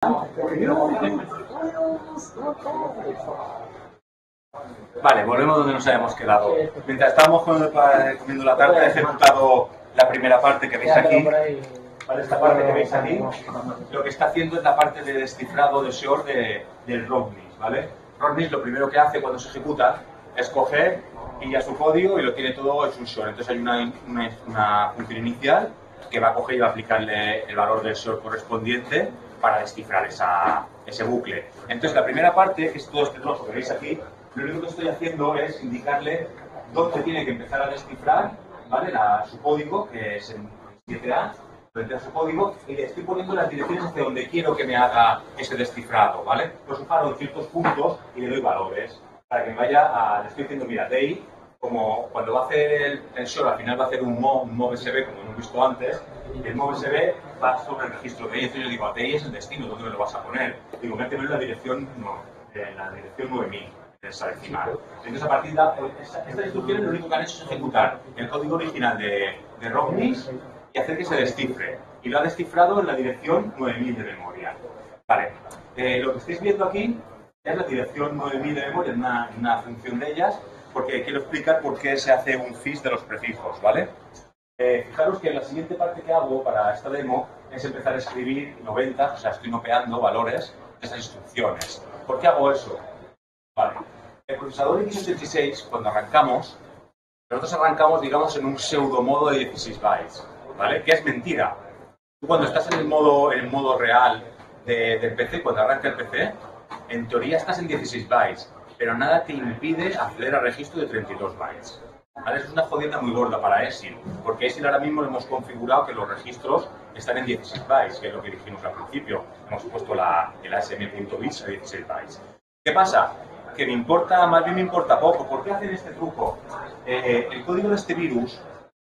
Vale, volvemos donde nos habíamos quedado. Mientras estábamos comiendo la tarta, he ejecutado la primera parte que veis aquí. Vale, esta parte que veis aquí, lo que está haciendo es la parte de descifrado de short del Rocknis, ¿vale? Rocknis lo primero que hace cuando se ejecuta es coger, pilla su código y lo tiene todo en un short. Entonces hay una función inicial que va a coger y va a aplicarle el valor del short correspondiente para descifrar ese bucle. Entonces la primera parte, que es todo este trozo que veis aquí, lo único que estoy haciendo es indicarle dónde tiene que empezar a descifrar, ¿vale? Su código, que es en 7A, frente a su código, y le estoy poniendo las direcciones hacia donde quiero que me haga ese descifrado, ¿vale? Lo separo en ciertos puntos y le doy valores para que me vaya a... Le estoy diciendo, mira, DEI, como cuando va a hacer el short, al final va a hacer un MOV-SB, como hemos visto antes, y el MOV-SB va sobre el registro DEI. Entonces yo digo, DEI es el destino, ¿dónde me lo vas a poner? Digo, méteme en la dirección, en la dirección 9000. Entonces, a partir de estas instrucciones, lo único que han hecho es ejecutar el código original de Rocknis y hacer que se descifre. Y lo ha descifrado en la dirección 9000 de memoria. Vale. Lo que estáis viendo aquí es la dirección 9000 de memoria, una función de ellas, porque quiero explicar por qué se hace un FIS de los prefijos, ¿vale? Fijaros que la siguiente parte que hago para esta demo es empezar a escribir 90, o sea, estoy mapeando valores de estas instrucciones. ¿Por qué hago eso? Vale. El procesador x86, cuando arrancamos, nosotros arrancamos, digamos, en un pseudomodo de 16 bytes, ¿vale? Que es mentira. Tú cuando estás en el modo real del PC, cuando arranca el PC, en teoría estás en 16 bytes, pero nada te impide acceder al registro de 32 bytes. ¿Vale? Es una jodienda muy gorda para ESIL, porque ESIL ahora mismo hemos configurado que los registros están en 16 bytes, que es lo que dijimos al principio. Hemos puesto el ASM.bits a 16 bytes. ¿Qué pasa? Que me importa, más bien me importa poco. ¿Por qué hacen este truco? El código de este virus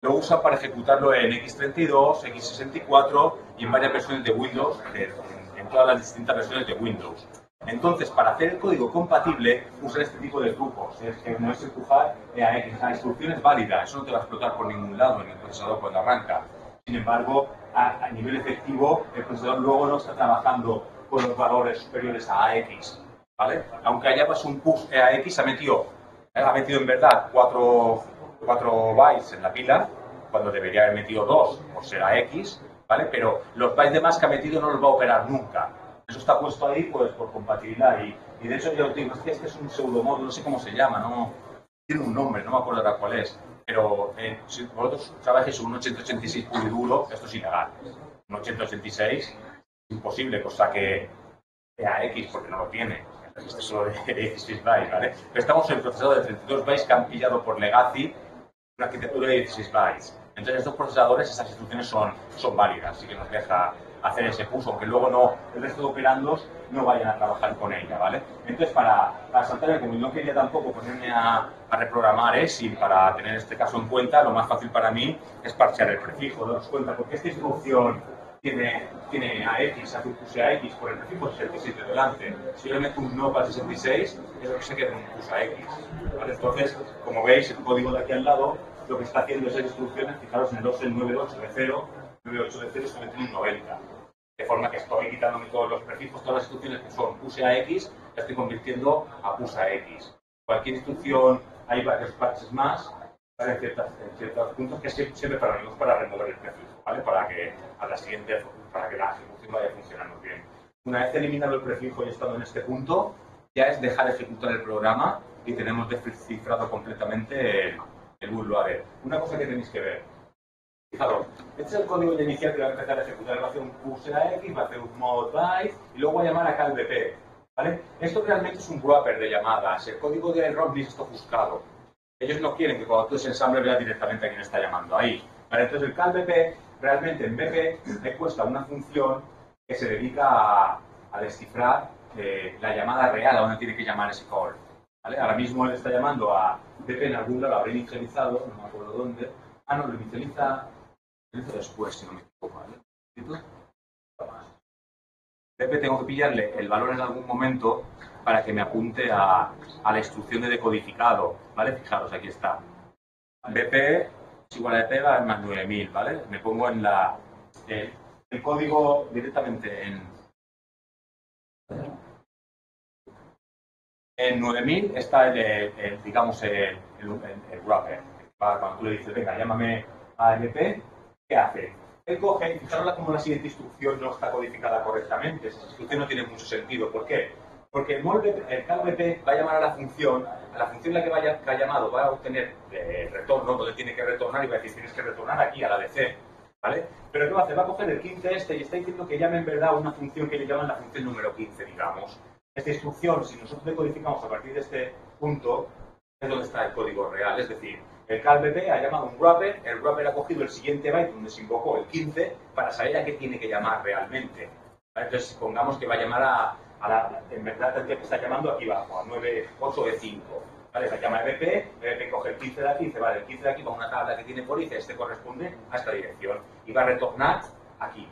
lo usan para ejecutarlo en x32, x64 y en varias versiones de Windows, en todas las distintas versiones de Windows. Entonces, para hacer el código compatible, usan este tipo de trucos. Es que no es empujar EAX. La instrucción es válida, eso no te va a explotar por ningún lado en el procesador cuando arranca. Sin embargo, a nivel efectivo, el procesador luego no está trabajando con los valores superiores a AX. ¿Vale? Aunque haya pasado un push EAX, ha metido en verdad 4 bytes en la pila, cuando debería haber metido 2 por ser AX, ¿vale? Pero los bytes de más que ha metido no los va a operar nunca. Eso está puesto ahí pues por compatibilidad y de hecho yo os digo, es que este es un pseudomodo, no sé cómo se llama, no tiene un nombre, no me acuerdo ahora cuál es, pero si vosotros trabajáis un 8086 puro y duro, esto es ilegal. Un 8086 es imposible, cosa que AX porque no lo tiene. Esto es solo de 16 bytes, ¿vale? Pero estamos en el procesador de 32 bytes que han pillado por Legacy una arquitectura de 16 bytes. Entonces estos procesadores, esas instrucciones son válidas, así que nos deja hacer ese push, aunque luego el resto de operandos no vayan a trabajar con ella, ¿vale? Entonces para saltar, como no quería tampoco ponerme a reprogramar ESIL para tener este caso en cuenta, lo más fácil para mí es parchear el prefijo, daros cuenta, porque esta instrucción tiene AX, hace un push AX por el prefijo 66 de delante. Si yo le meto un no para 66, es lo que se queda en un push AX. ¿Vale? Entonces, como veis, el código de aquí al lado lo que está haciendo esas instrucciones, fijaros en el 98 de 0, 98 de 0 se mete en un 90. De forma que estoy quitándome todos los prefijos, todas las instrucciones que son push AX, las estoy convirtiendo a push AX. Cualquier instrucción, hay varios parches más, ¿vale? en ciertos puntos que sirve para remover el prefijo, ¿vale? Para que la ejecución vaya funcionando bien. Una vez eliminado el prefijo y estando en este punto, ya es dejar ejecutar el programa y tenemos descifrado completamente el bootloader. Una cosa que tenéis que ver. Fijaros, este es el código inicial que va a empezar a ejecutar. Va a hacer un push AX, va a hacer un mod byte y luego va a llamar a callbp. ¿Vale? Esto realmente es un wrapper de llamadas. El código de Rocknis está ofuscado. Ellos no quieren que cuando tú ensambler veas directamente a quién está llamando ahí. ¿Vale? Entonces el callbp realmente en BP le cuesta una función que se dedica a descifrar la llamada real a donde tiene que llamar ese call. ¿Vale? Ahora mismo él está llamando a BP en algún lado, lo habrá inicializado, no me acuerdo dónde. Lo inicializa después, si no me equivoco. ¿Vale? BP tengo que pillarle el valor en algún momento para que me apunte a la instrucción de decodificado. ¿Vale? Fijaros, aquí está. BP es igual a BP más 9000, ¿vale? Me pongo en el código directamente en En 9000 está digamos, el wrapper. Cuando tú le dices, venga, llámame a AMP, ¿qué hace? Él coge, y fijaros cómo la siguiente instrucción no está codificada correctamente. Esa instrucción no tiene mucho sentido. ¿Por qué? Porque el CalBP va a llamar a la función en la que ha llamado va a obtener retorno, donde tiene que retornar y va a decir, tienes que retornar aquí, a la DC. ¿Vale? Pero ¿qué va a hacer? Va a coger el 15 y está diciendo que llame en verdad una función que le llaman la función número 15, digamos. Esta instrucción, si nosotros decodificamos a partir de este punto, es donde está el código real. Es decir, el CalBP ha llamado un wrapper, el wrapper ha cogido el siguiente byte donde se invocó el 15 para saber a qué tiene que llamar realmente. ¿Vale? Entonces, supongamos que va a llamar en verdad tendría que estar llamando aquí abajo, a 98E5. ¿Vale? La llama BP coge el 15 de aquí, dice, vale, el 15 de aquí va a una tabla que tiene por ICE, este corresponde a esta dirección. Y va a retornar aquí.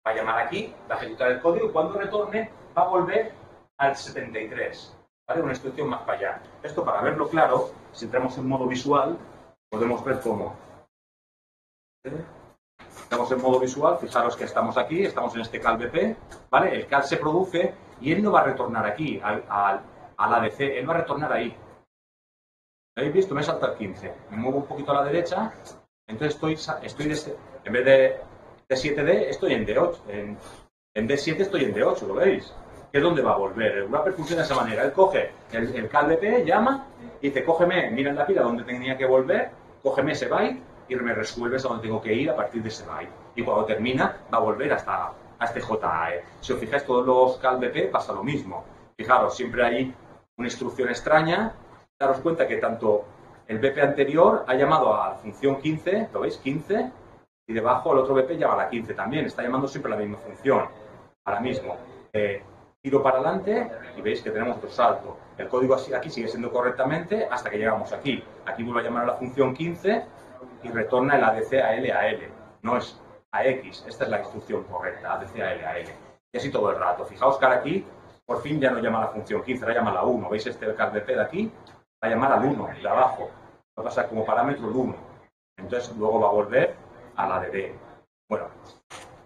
Va a llamar aquí, va a ejecutar el código y cuando retorne va a volver al 73. ¿Vale? Una instrucción más para allá. Esto, para verlo claro, si entramos en modo visual, podemos ver cómo. Estamos en modo visual, fijaros que estamos aquí, estamos en este CalBP, ¿vale? El cal se produce y él no va a retornar aquí, al ADC, él va a retornar ahí. ¿Lo habéis visto? Me salta el 15. Me muevo un poquito a la derecha, entonces en vez de 7D, estoy en D8. En D7 estoy en D8, ¿lo veis? Que es donde va a volver. El wrapper funciona de esa manera. Él coge el CalBP, llama, y dice, cógeme, mira en la pila donde tenía que volver, cógeme ese byte y me resuelves a donde tengo que ir a partir de ese byte. Y cuando termina, va a volver hasta este JAE. Si os fijáis, todos los CalBP pasa lo mismo. Fijaros, siempre hay una instrucción extraña. Daros cuenta que tanto el BP anterior ha llamado a la función 15, ¿lo veis? 15, y debajo el otro BP llama a la 15 también. Está llamando siempre la misma función. Ahora mismo, tiro para adelante y veis que tenemos otro salto. El código aquí sigue siendo correctamente hasta que llegamos aquí. Aquí vuelve a llamar a la función 15 y retorna el ADC a L. No es a X. Esta es la instrucción correcta, ADC a L. Y así todo el rato. Fijaos que ahora aquí, por fin ya no llama a la función 15, ahora llama a la 1. ¿Veis este CalBP de aquí? Va a llamar al 1, de abajo. Va a pasar como parámetro el 1. Entonces luego va a volver a la de D. Bueno,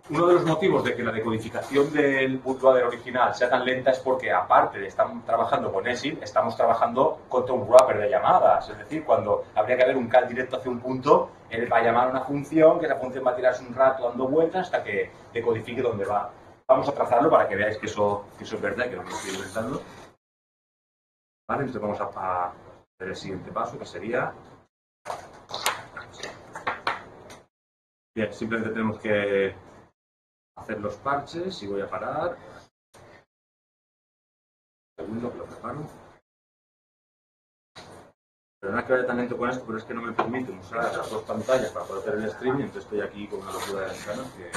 uno de los motivos de que la decodificación del bootloader original sea tan lenta es porque, aparte de estar trabajando con ESID, estamos trabajando contra un wrapper de llamadas. Es decir, cuando habría que haber un cal directo hacia un punto, él va a llamar a una función, que esa función va a tirarse un rato dando vueltas hasta que decodifique dónde va. Vamos a trazarlo para que veáis que eso es verdad, que no me estoy inventando. ¿Vale? Entonces vamos a hacer el siguiente paso, que sería... Bien, simplemente tenemos que hacer los parches y voy a parar. Un segundo que lo preparo. Perdona que vaya tan lento con esto, pero es que no me permite usar las dos pantallas para poder hacer el streaming, entonces estoy aquí con una locura de ventanas que...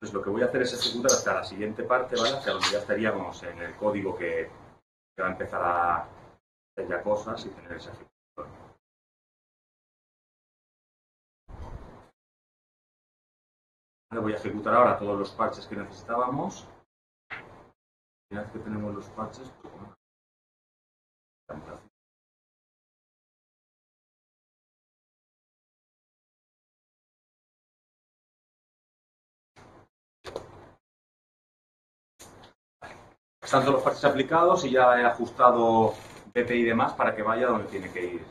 Pues lo que voy a hacer es ejecutar hasta la siguiente parte, ¿vale? Hasta donde ya estaríamos en el código que va a empezar a hacer ya cosas y tener esa ejecución. Voy a ejecutar ahora todos los parches que necesitábamos. Una vez que tenemos los parches, pues bueno, están todos los parches aplicados y ya he ajustado BP y demás para que vaya donde tiene que ir.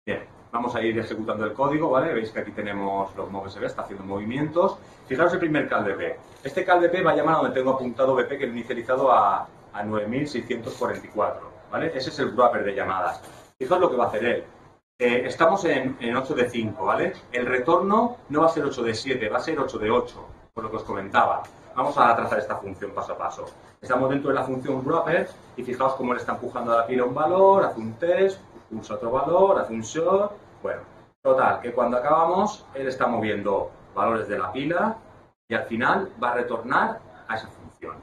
Bien, vamos a ir ejecutando el código, ¿vale? Veis que aquí tenemos los MoveSB, está haciendo movimientos. Fijaros el primer CalBP. Este CalBP va a llamar a donde tengo apuntado BP, que he inicializado a 9644, ¿vale? Ese es el wrapper de llamadas. Fijaos lo que va a hacer él. Estamos en 8 de 5, ¿vale? El retorno no va a ser 8 de 7, va a ser 8 de 8, por lo que os comentaba. Vamos a trazar esta función paso a paso. Estamos dentro de la función wrapper y fijaos cómo le está empujando a la pila un valor, hace un test, pulsa otro valor, hace un short. Bueno, total, que cuando acabamos, él está moviendo valores de la pila y al final va a retornar a esa función.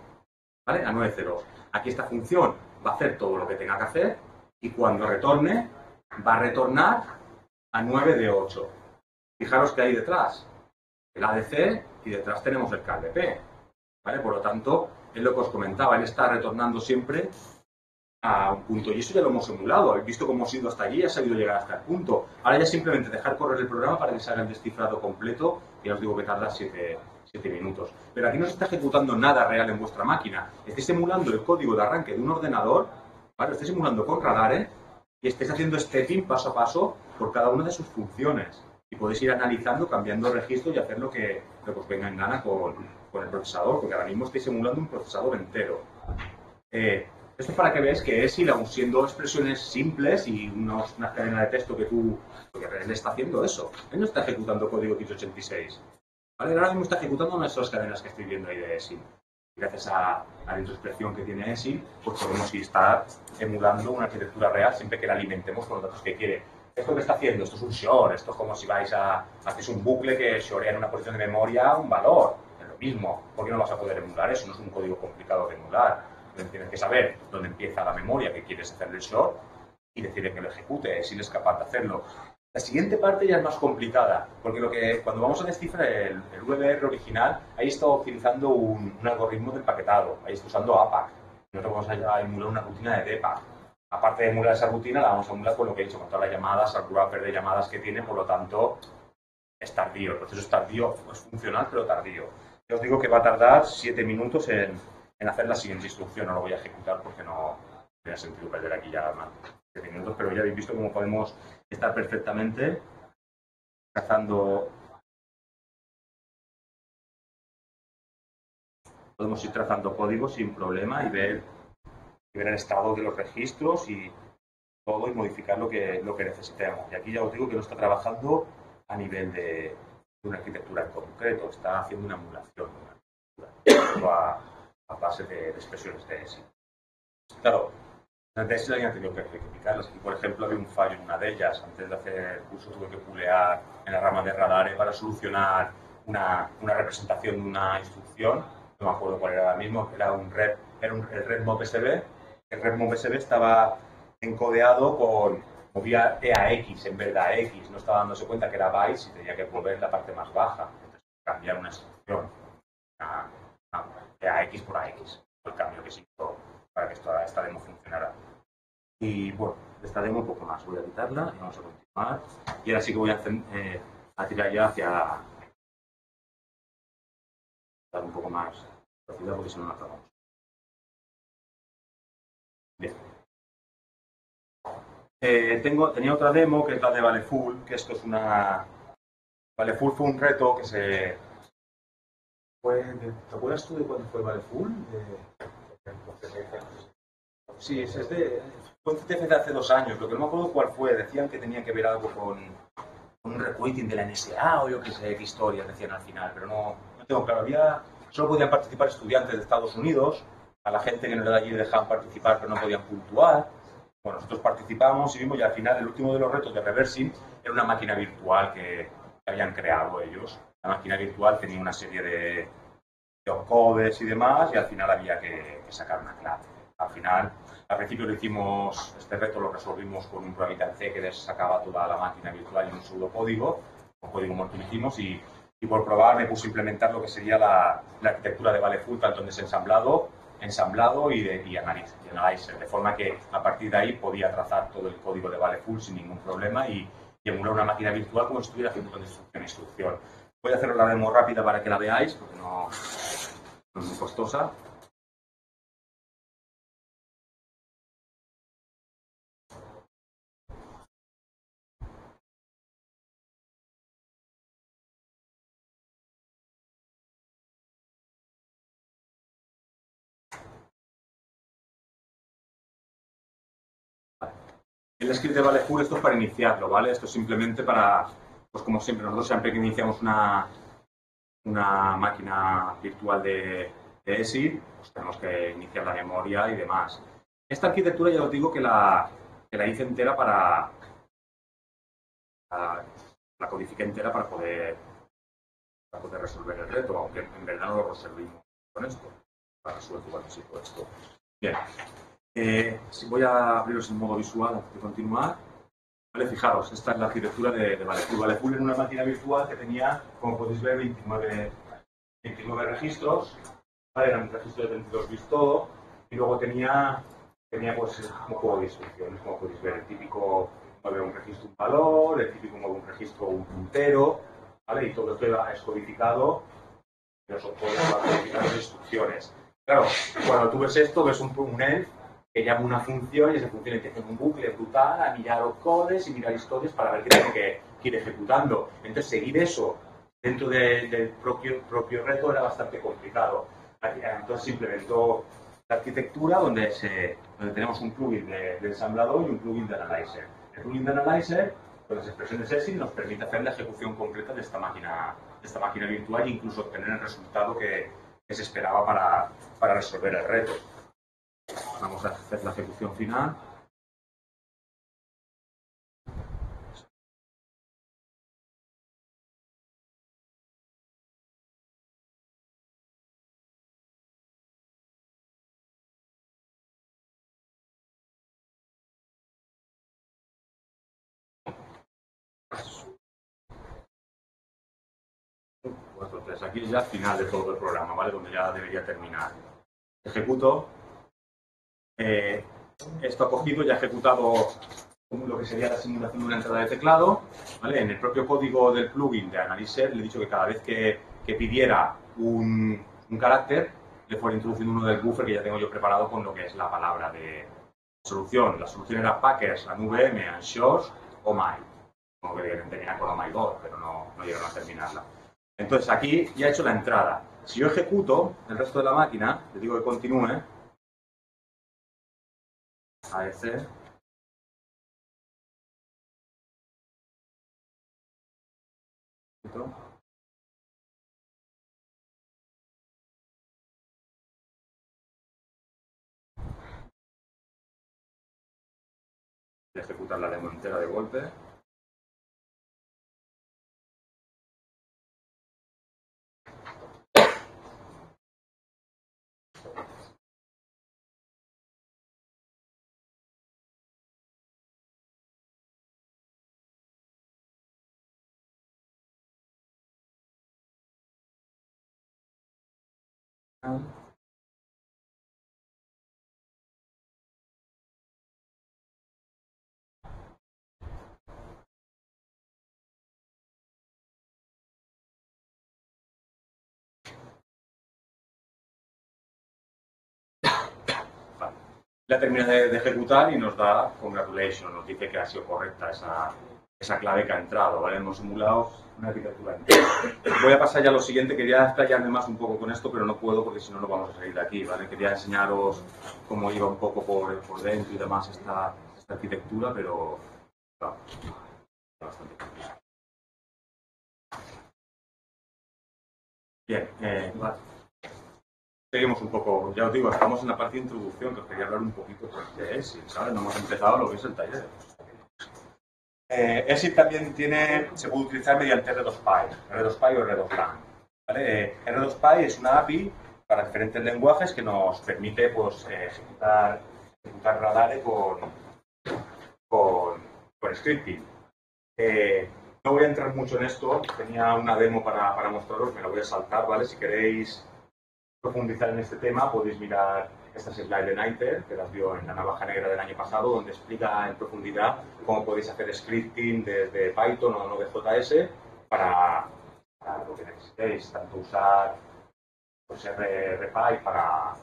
¿vale? A 9 ceros. Aquí esta función va a hacer todo lo que tenga que hacer y cuando retorne, va a retornar a 9 de 8. Fijaros que hay detrás el ADC y detrás tenemos el KLP, ¿vale? Por lo tanto, es lo que os comentaba, él está retornando siempre a un punto. Y eso ya lo hemos emulado. Habéis visto cómo hemos ido hasta allí y ha sabido llegar hasta el punto. Ahora ya simplemente dejar correr el programa para que se haga el descifrado completo, que ya os digo que tarda 7 minutos. Pero aquí no se está ejecutando nada real en vuestra máquina. Estáis emulando el código de arranque de un ordenador, ¿vale? Estáis emulando con radares y estáis haciendo stepping paso a paso por cada una de sus funciones. Y podéis ir analizando, cambiando registros y hacer lo que os venga en gana con el procesador, porque ahora mismo estáis emulando un procesador entero. Esto es para que veáis que ESIL, aun siendo expresiones simples y una cadena de texto que porque él está haciendo eso. Él no está ejecutando código x86. ¿Vale? Ahora mismo está ejecutando una de esas cadenas que estoy viendo ahí de ESIL. Gracias a la introspección que tiene ESIL, pues podemos estar emulando una arquitectura real siempre que la alimentemos con los datos que quiere. Esto que está haciendo, esto es un short, esto es como si hacéis un bucle que shorea en una posición de memoria un valor. Es lo mismo. ¿Por qué no vas a poder emular eso? No es un código complicado de emular. Tienes que saber dónde empieza la memoria que quieres hacerle el short y decirle que lo ejecute, si es capaz de hacerlo. La siguiente parte ya es más complicada, porque cuando vamos a descifrar el VBR original, ahí está utilizando un algoritmo de empaquetado, ahí está usando APAC. Nosotros vamos a emular una rutina de DPAC. Aparte de emular esa rutina, la vamos a emular con lo que he dicho, con todas las llamadas, al wrapper de llamadas que tiene, por lo tanto, es tardío. El proceso es tardío, es funcional, pero tardío. Yo os digo que va a tardar 7 minutos en hacer la siguiente instrucción. No lo voy a ejecutar porque no tiene sentido perder aquí ya más 7 minutos, pero ya habéis visto cómo podemos estar perfectamente trazando. Podemos ir trazando código sin problema y ver el estado de los registros y todo y modificar lo que necesitemos. Y aquí ya os digo que no está trabajando a nivel de una arquitectura en concreto, está haciendo una emulación a base de expresiones de ESI. Claro, las de ESI las habían tenido que rectificarlas. Aquí, por ejemplo, había un fallo en una de ellas. Antes de hacer el curso tuve que pulear en la rama de radares para solucionar una representación de una instrucción. No me acuerdo cuál era ahora mismo. Era el RedMob SB. El RedMob SB estaba encodeado con movía E a X en vez de a X. No estaba dándose cuenta que era bytes y tenía que volver la parte más baja. Entonces, cambiar una instrucción a X por AX. El cambio que se hizo para que esta demo funcionara. Y bueno, de esta demo un poco más. Voy a quitarla y vamos a continuar. Y ahora sí que voy a tirar ya hacia dar un poco más velocidad porque si no, no acabamos. Bien. Tenía otra demo que es la de Valeful, que esto es una... Valeful fue un reto que se... ¿Te acuerdas tú de cuándo fue Valeful? Sí, fue un CTF de hace 2 años. Lo que no me acuerdo cuál fue. Decían que tenía que ver algo con un requoting de la NSA o yo qué sé, qué historias decían al final, pero no tengo claro. Solo podían participar estudiantes de Estados Unidos. A la gente que no era de allí le dejaban participar, pero no podían puntuar. Bueno, nosotros participamos y vimos, y al final el último de los retos de reversing era una máquina virtual que habían creado ellos. La máquina virtual tenía una serie de opcodes y demás, y al final había que sacar una clave. Al final, al principio este reto lo resolvimos con un programita en C que sacaba toda la máquina virtual y un pseudocódigo, un código muerto lo hicimos, y por probar me puse a implementar lo que sería la arquitectura de Valeful, tanto en ensamblado y analyzer, de forma que a partir de ahí podía trazar todo el código de Valeful sin ningún problema y emular una máquina virtual como si estuviera haciendo de instrucción a instrucción. Voy a hacer la demo rápida para que la veáis, porque no es muy costosa. El script de Valeful, esto es para iniciarlo, ¿vale? Esto es simplemente para, pues como siempre, nosotros siempre que iniciamos una máquina virtual de ESI, pues tenemos que iniciar la memoria y demás. Esta arquitectura ya os digo que la hice entera la codifiqué entera para poder resolver el reto, aunque en verdad no lo resolvimos con esto. resuelto cuando se hizo esto. Bien, voy a abriros en modo visual antes de continuar. Vale, fijaros, esta es la arquitectura de Valepool. Valepool era una máquina virtual que tenía, como podéis ver, 29 registros. Vale, era un registro de 32 bits todo. Y luego tenía pues un juego de instrucciones, como podéis ver. El típico mueve un registro un valor, el típico mueve un registro un puntero. ¿Vale? Y todo esto es codificado. Los codificados de instrucciones. Claro, cuando tú ves esto, ves un elf que llama una función y esa función empieza en un bucle brutal a mirar los codes y mirar historias para ver qué tiene que ir ejecutando. Entonces, seguir eso dentro del propio reto era bastante complicado. Entonces, se implementó la arquitectura donde tenemos un plugin de ensamblador y un plugin de analyzer. El plugin de analyzer, con las expresiones ESIL, nos permite hacer la ejecución concreta de esta máquina virtual e incluso obtener el resultado que se esperaba para resolver el reto. Vamos a hacer la ejecución final. Entonces, aquí es ya el final de todo el programa, ¿vale? Donde ya debería terminar. Ejecuto. Esto ha cogido y ha ejecutado lo que sería la simulación de una entrada de teclado. ¿Vale? En el propio código del plugin de Analyzer le he dicho que cada vez que pidiera un carácter, le fuera introduciendo uno del buffer que ya tengo yo preparado con lo que es la palabra de solución. La solución era Packers, ANVM, Anshores o My. Como que terminar con My God, pero no llegaron a terminarla. Entonces aquí ya he hecho la entrada. Si yo ejecuto el resto de la máquina, le digo que continúe. AEC. Ejecutar la demo entera de golpe. Vale. La termina de ejecutar y nos da congratulations, nos dice que ha sido correcta esa clave que ha entrado, ¿vale? Hemos simulado una arquitectura entera. Voy a pasar ya a lo siguiente, quería explayarme más un poco con esto, pero no puedo porque si no, no vamos a salir de aquí, ¿vale? Quería enseñaros cómo iba un poco por dentro y demás esta arquitectura, pero no, bastante complicado. Bien, vale. Seguimos un poco, ya os digo, estamos en la parte de introducción, que os quería hablar un poquito de ESIL, ¿sabes? No hemos empezado lo que es el taller. ESIL también se puede utilizar mediante R2Py o R2Lang. ¿Vale? R2Py es una API para diferentes lenguajes que nos permite pues, ejecutar radares con scripting. No voy a entrar mucho en esto, tenía una demo para mostraros, me la voy a saltar, ¿vale? Si queréis profundizar en este tema, podéis mirar esta slide de Naiter, que las vio en la navaja negra del año pasado, donde explica en profundidad cómo podéis hacer scripting desde Python o Node.js para lo que necesitéis, tanto usar pues, RPy para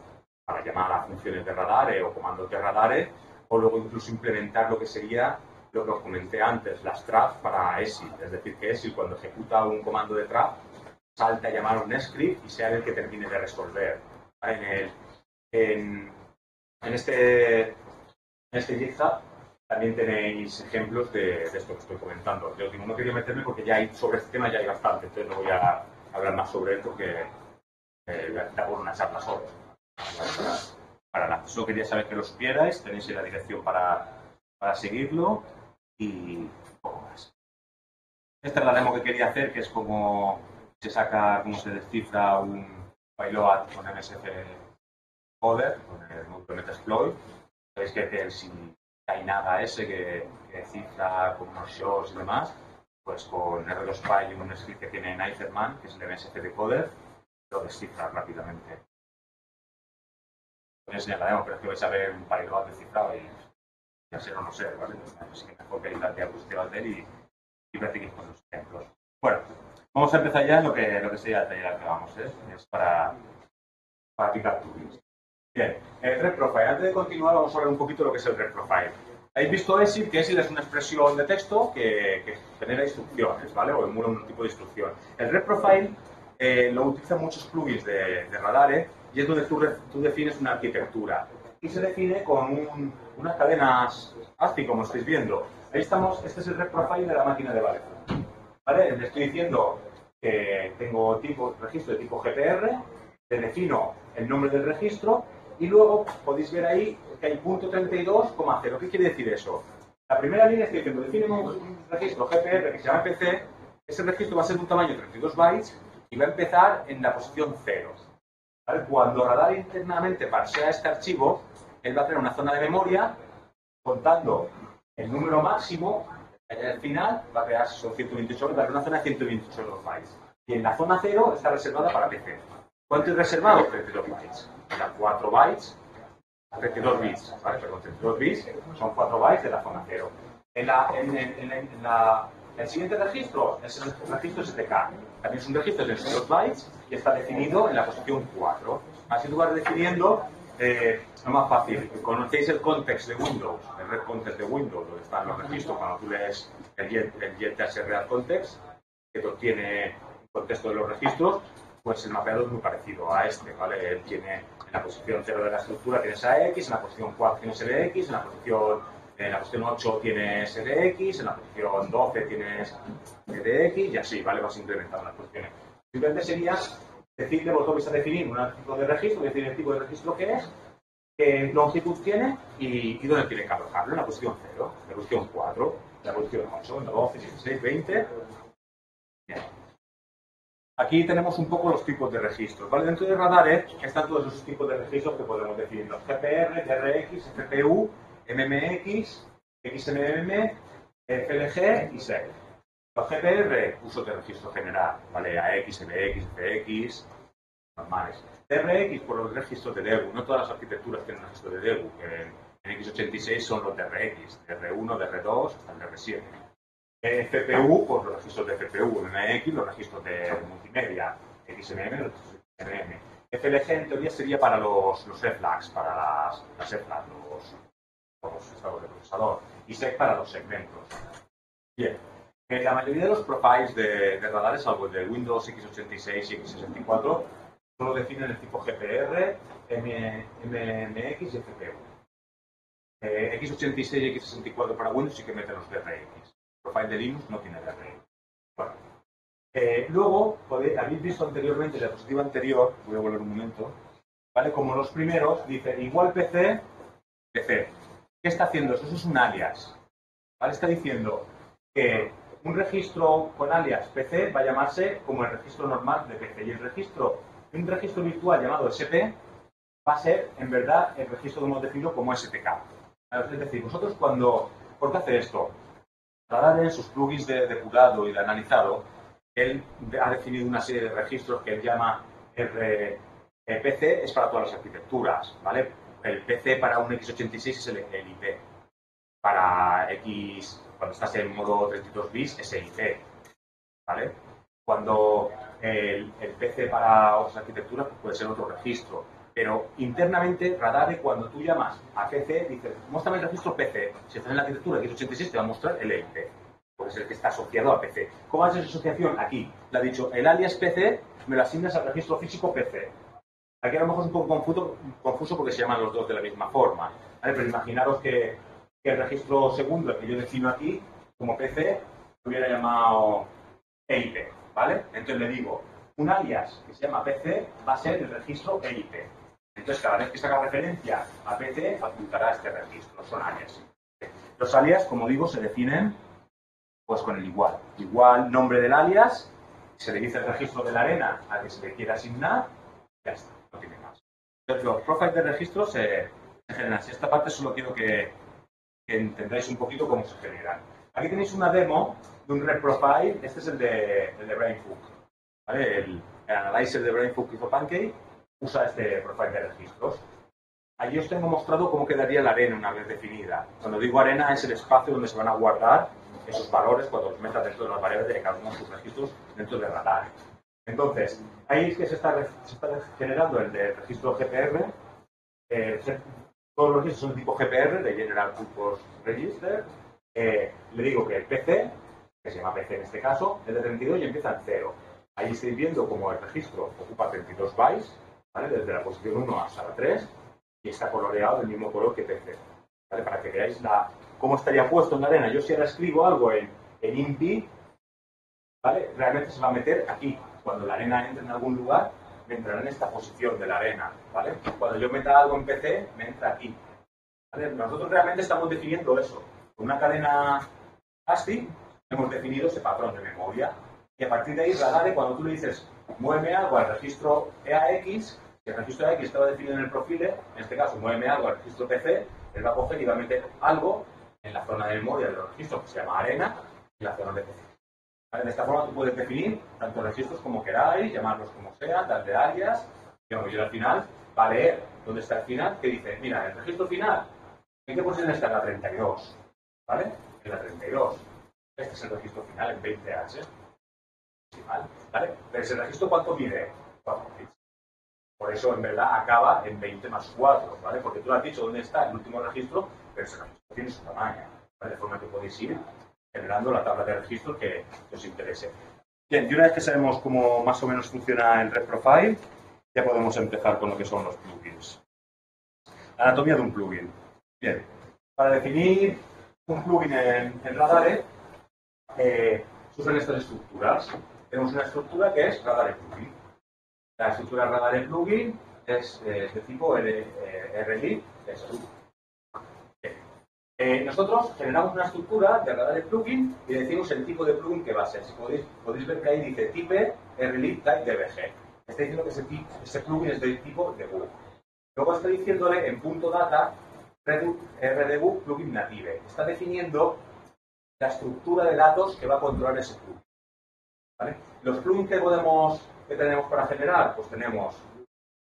llamar a funciones de radar o comandos de radar, o luego incluso implementar lo que sería lo que os comenté antes, las traps para ESIL. Es decir, que ESIL cuando ejecuta un comando de trap salta a llamar a un script y sea el que termine de resolver. En este GitHub también tenéis ejemplos de esto que estoy comentando. Yo digo, no quería meterme porque ya hay, sobre este tema ya hay bastante, entonces no voy a hablar más sobre esto que da por una charla solo. Para nada. Solo quería saber que lo supierais, tenéis la dirección para seguirlo y un poco más. Esta es la demo que quería hacer, que es cómo se descifra un payload con MSC Coder, con el módulo Metasploit. Sabéis que si hay nada ese que cifra con unos shows y demás, pues con R2Py y un script que tiene Kniferman, que es el MSF de Coder, lo descifra rápidamente. Os enseñaremos, pero es que vais a ver un polyglot descifrado y ya sé o no sé, ¿vale? Así que mejor que hay las diapositivas de él y practiquéis con los ejemplos. Bueno, vamos a empezar ya en lo que sería el taller al que vamos, ¿eh? Es para aplicar plugins. Bien, el Red Profile. Antes de continuar, vamos a hablar un poquito de lo que es el Red Profile. Habéis visto ESID, que ESID es una expresión de texto que genera instrucciones, ¿vale? O emula un tipo de instrucción. El Red Profile lo utilizan muchos plugins de Radare y es donde tú defines una arquitectura. Y se define con unas cadenas ASCII, como estáis viendo. Ahí estamos, este es el Red Profile de la máquina de Valve. ¿Vale? Le estoy diciendo que tengo registro de tipo GPR, le defino el nombre del registro y luego podéis ver ahí que hay .32,0. ¿Qué quiere decir eso? La primera línea estoy diciendo, define un registro GPR que se llama PC, ese registro va a ser de un tamaño de 32 bytes y va a empezar en la posición 0. ¿Vale? Cuando Radar internamente parsea este archivo, él va a tener una zona de memoria contando el número máximo. Al final va a crear, si son 128 bytes, va a crear una zona de 128 bytes. Y en la zona 0 está reservada para PC. ¿Cuánto es reservado? 32 bytes. O sea, 4 bytes, 32 bits, ¿vale? Perdón, 32 bits son 4 bytes de la zona 0. El siguiente registro es el registro STK. También es un registro de 32 bytes y está definido en la posición 4. Así tú vas definiendo, es más fácil. Conocéis el context de Windows, el red context de Windows, donde están los registros cuando tú lees el JTH read context, que contiene un contexto de los registros. Pues el mapeado es muy parecido a este, ¿vale? Él tiene en la posición 0 de la estructura tienes AX, en la posición 4 tienes LX, en la posición 8 tienes LX, en la posición 12 tienes LX y así, ¿vale? Vas incrementando las posiciones. Simplemente sería decirle, vosotros vais a definir un tipo de registro, decir el tipo de registro que es, qué longitud tiene y dónde tiene que alojarlo, en la posición 0, en la posición 4, en la posición 8, en la 12, 16, 20. Bien. Aquí tenemos un poco los tipos de registros, ¿vale? Dentro de Radare están todos esos tipos de registros que podemos definir. Los GPR, DRX, FPU, MMX, XMM, FLG y SEC. Los GPR, uso de registro general, ¿vale? AX, MX, FX, normales. DRX, por los registros de DEBU. No todas las arquitecturas tienen registro de DEBU. En x86 son los DRX, DR1, DR2 hasta el DR7. FPU, pues los registros de FPU, MX, los registros de multimedia, XMM, los registros de XMM. FLG en teoría sería para los EFLAGs, para las EFLAGs, los estados de procesador, y SEC para los segmentos. Bien, la mayoría de los profiles de Radar, salvo el de Windows x86 y x64, solo definen el tipo GPR, MMX y FPU. x86 y x64 para Windows sí que meten los DRX. Profile de Linux no tiene DRX. Bueno. Luego, habéis visto anteriormente, en la diapositiva anterior, voy a volver un momento, ¿vale? Como los primeros, dice igual PC. ¿Qué está haciendo eso? Eso es un alias. ¿Vale? Está diciendo que un registro con alias PC va a llamarse como el registro normal de PC. Y un registro virtual llamado SP va a ser, en verdad, el registro que hemos definido como STK. Es decir, vosotros ¿por qué hace esto? Radar en sus plugins de depurado y de analizado, él ha definido una serie de registros que él llama PC, es para todas las arquitecturas, ¿vale? El PC para un x86 es el IP. Para X, cuando estás en modo 32 bits, es el IP, ¿vale? Cuando el PC para otras arquitecturas pues puede ser otro registro. Pero internamente, Radare, cuando tú llamas a PC, dices, muéstrame el registro PC. Si estás en la arquitectura x86, te va a mostrar el EIP, porque es el que está asociado a PC. ¿Cómo haces esa asociación? Aquí. Le ha dicho, el alias PC me lo asignas al registro físico PC. Aquí a lo mejor es un poco confuso porque se llaman los dos de la misma forma. ¿Vale? Pero imaginaros que el registro segundo, el que yo defino aquí, como PC, lo hubiera llamado EIP. ¿Vale? Entonces le digo, un alias que se llama PC va a ser el registro EIP. Entonces, cada vez que se haga referencia a PC, apuntará a este registro. Son alias. Los alias, como digo, se definen pues con el igual. Igual nombre del alias, se le dice el registro de la arena al que se le quiera asignar, ya está, no tiene más. Entonces, los profiles de registro se generan así. Esta parte solo quiero que entendáis un poquito cómo se generan. Aquí tenéis una demo de un red profile. Este es el de Brainfuck. ¿Vale? El analyzer de Brainfuck que hizo Pancake usa este profile de registros. Allí os tengo mostrado cómo quedaría la arena una vez definida. Cuando digo arena es el espacio donde se van a guardar esos valores cuando los metas dentro de las variables de cada uno de sus registros dentro de radar. Entonces, ahí es que se está generando el de registro GPR. Todos los registros son de tipo GPR, de General Purpose Register. Le digo que el PC, que se llama PC en este caso, es de 32 y empieza en 0. Ahí estáis viendo como el registro ocupa 32 bytes, ¿vale? Desde la posición 1 hasta la 3, y está coloreado del mismo color que PC. ¿Vale? Para que veáis cómo estaría puesto en la arena. Yo si ahora escribo algo en INPI, ¿vale? Realmente se va a meter aquí. Cuando la arena entre en algún lugar, me entrará en esta posición de la arena, ¿vale? Cuando yo meta algo en PC, me entra aquí. ¿Vale? Nosotros realmente estamos definiendo eso. Con una cadena ASCII hemos definido ese patrón de memoria. Y a partir de ahí, Radare, cuando tú le dices, muéveme algo al registro EAX, si el registro EAX estaba definido en el profile, en este caso, muéveme algo al registro PC, él va a coger y va a meter algo en la zona de memoria de los registros que se llama arena, en la zona de PC. ¿Vale? De esta forma tú puedes definir tanto registros como queráis, llamarlos como sea, darle áreas, digamos, y al final va a leer dónde está el final, que dice, mira, el registro final, ¿en qué posición está? En la 32, ¿vale? En la 32. Este es el registro final en 20H. ¿Vale? Pero ese registro, ¿cuánto mide? 4 bits. Por eso, en verdad, acaba en 20 más 4, ¿vale? Porque tú le has dicho dónde está el último registro, pero ese registro tiene su tamaño, ¿vale? De forma que podéis ir generando la tabla de registros que os interese. Bien, y una vez que sabemos cómo más o menos funciona el Red Profile, ya podemos empezar con lo que son los plugins. La anatomía de un plugin. Bien, para definir un plugin en Radare, se usan estas estructuras. Tenemos una estructura que es Radare Plugin. La estructura Radare Plugin es de tipo RLI. Nosotros generamos una estructura de Radare Plugin y decimos el tipo de plugin que va a ser. Si podéis ver que ahí dice type RLI type DBG. Está diciendo que ese plugin es del tipo debug. Luego está diciéndole en punto data rdebug plugin native. Está definiendo la estructura de datos que va a controlar ese plugin. ¿Vale? Los plugins que tenemos para generar, pues tenemos,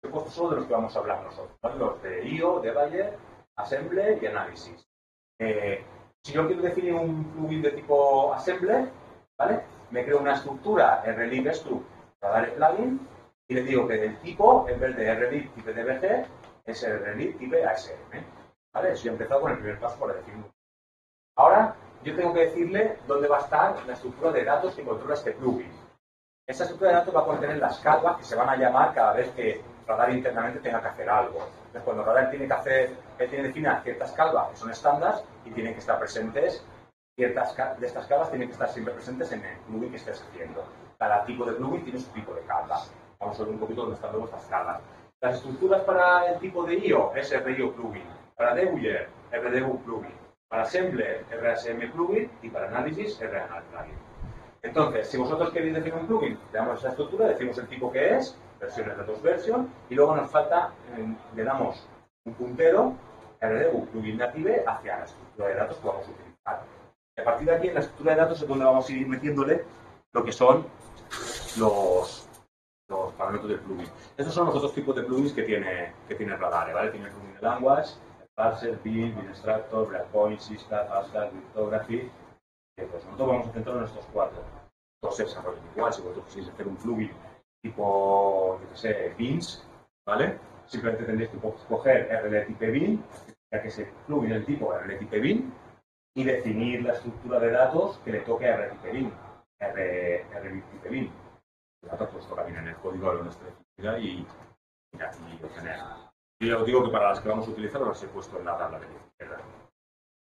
he puesto solo de los que vamos a hablar nosotros, ¿vale? Los de IO, de Bayer, Assembler y Análisis. Si yo quiero definir un plugin de tipo Assembler, ¿vale? Me creo una estructura RLib struct para dar el plugin y le digo que del tipo, en vez de RLib type DBG, es RLib type ASM. ¿Vale? Eso ya he empezado con el primer paso para definir. Ahora, yo tengo que decirle dónde va a estar la estructura de datos que controla este plugin. Esa estructura de datos va a contener las calvas que se van a llamar cada vez que Radar internamente tenga que hacer algo. Entonces, cuando Radar tiene que definir ciertas calvas que son estándar y tienen que estar presentes, ciertas de estas calvas tienen que estar siempre presentes en el plugin que estés haciendo. Cada tipo de plugin tiene su tipo de calva. Vamos a ver un poquito dónde están luego estas calvas. Las estructuras para el tipo de IO es RIO plugin. Para Debugger, RDebug plugin. Para Assembler, RASM plugin. Y para Análisis, RANAL plugin. Entonces, si vosotros queréis definir un plugin, le damos esa estructura, decimos el tipo que es, versiones de version, y luego nos falta, le damos un puntero, RDebug plugin native, hacia la estructura de datos que vamos a utilizar. Y a partir de aquí, en la estructura de datos es donde vamos a ir metiéndole lo que son los parámetros del plugin. Estos son los otros tipos de plugins que tiene Radare, ¿vale? Tiene el plugin de language, parser, bin extractor, breakpoint, syscall, hashcall, cryptography. Pues nosotros vamos a centrar en estos 4. Todos se desarrollan igual. Si vosotros queréis hacer un plugin tipo, yo qué sé, bins, ¿vale? Simplemente tendréis que coger RL type bin, ya que ese plugin es el tipo RL type bin, y definir la estructura de datos que le toque a RL type bin. RL type bin. Los datos pues toca bien en el código de nuestra definición y lo genera. Yo ya os digo que para las que vamos a utilizar las he puesto en la tabla de izquierda.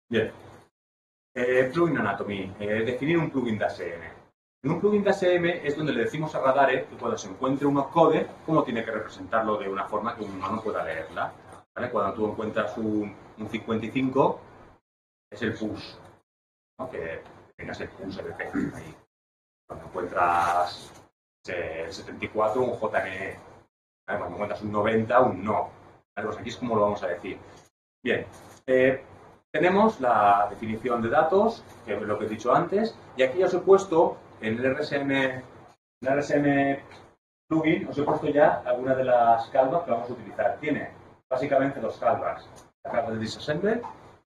Bien. Plugin Anatomy. Definir un plugin de ASM. En un plugin de ASM es donde le decimos a Radare que cuando se encuentre un opcode, cómo tiene que representarlo de una forma que un humano pueda leerla. ¿Vale? Cuando tú encuentras un 55, es el push, ¿no? Que tengas el push RP ahí. Cuando encuentras el 74, un JNE. ¿Vale? Cuando encuentras un 90, un no. Vale, pues aquí es como lo vamos a decir. Bien, tenemos la definición de datos, que es lo que he dicho antes, y aquí os he puesto en el RSM plugin, os he puesto ya algunas de las callbacks que vamos a utilizar. Tiene básicamente dos callbacks, la callback de disassembly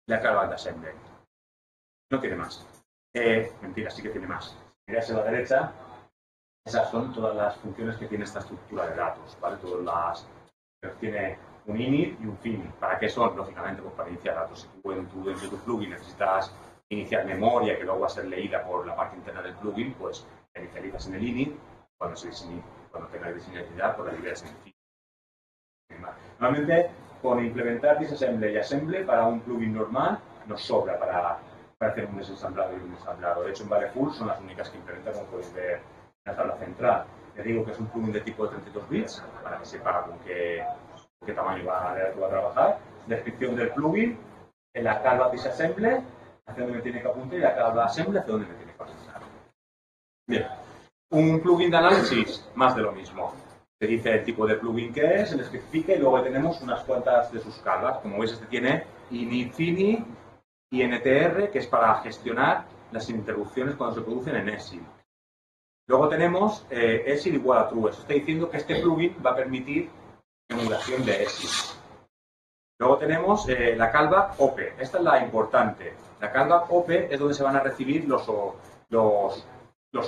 y la callback de assembly. No tiene más. Mentira, sí que tiene más. Si miráis a la derecha, esas son todas las funciones que tiene esta estructura de datos, ¿vale? Todas las... Tiene un init y un fin. ¿Para qué son? Lógicamente, pues para iniciar datos. Si tú dentro de tu plugin necesitas iniciar memoria que luego va a ser leída por la parte interna del plugin, pues la inicializas en el init. Cuando tenga diseñabilidad, pues la liberas en el fin. Normalmente, con implementar disassembly y assembly para un plugin normal, nos sobra para hacer un desensamblado y un ensamblado. De hecho, en Valeful son las únicas que implementan, como podéis ver en la tabla central. Les digo que es un plugin de tipo de 32 bits, para que sepa con qué tamaño va a trabajar. Descripción del plugin, en la callback disassembly, hacia donde me tiene que apuntar, y la callback assembly, hacia donde me tiene que apuntar. Bien. Un plugin de análisis, más de lo mismo. Se dice el tipo de plugin que es, se le especifica y luego tenemos unas cuantas de sus callbacks. Como veis, este tiene init-fini y NTR, que es para gestionar las interrupciones cuando se producen en ESIL. Luego tenemos ESIL igual a true. Eso está diciendo que este plugin va a permitir emulación de ESIL. Luego tenemos la callback OP. Esta es la importante. La callback OP es donde se van a recibir los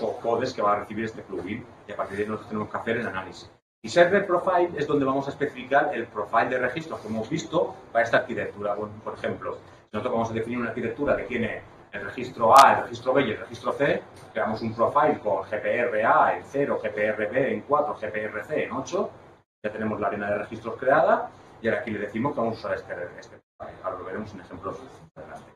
opcodes que va a recibir este plugin y a partir de ahí nosotros tenemos que hacer el análisis. Y Server Profile es donde vamos a especificar el profile de registros que hemos visto para esta arquitectura. Bueno, por ejemplo, si nosotros vamos a definir una arquitectura que tiene el registro A, el registro B y el registro C, creamos un profile con GPRA en 0, GPRB en 4, GPRC en 8, ya tenemos la arena de registros creada y ahora aquí le decimos que vamos a usar este profile. Ahora lo veremos en ejemplos adelante.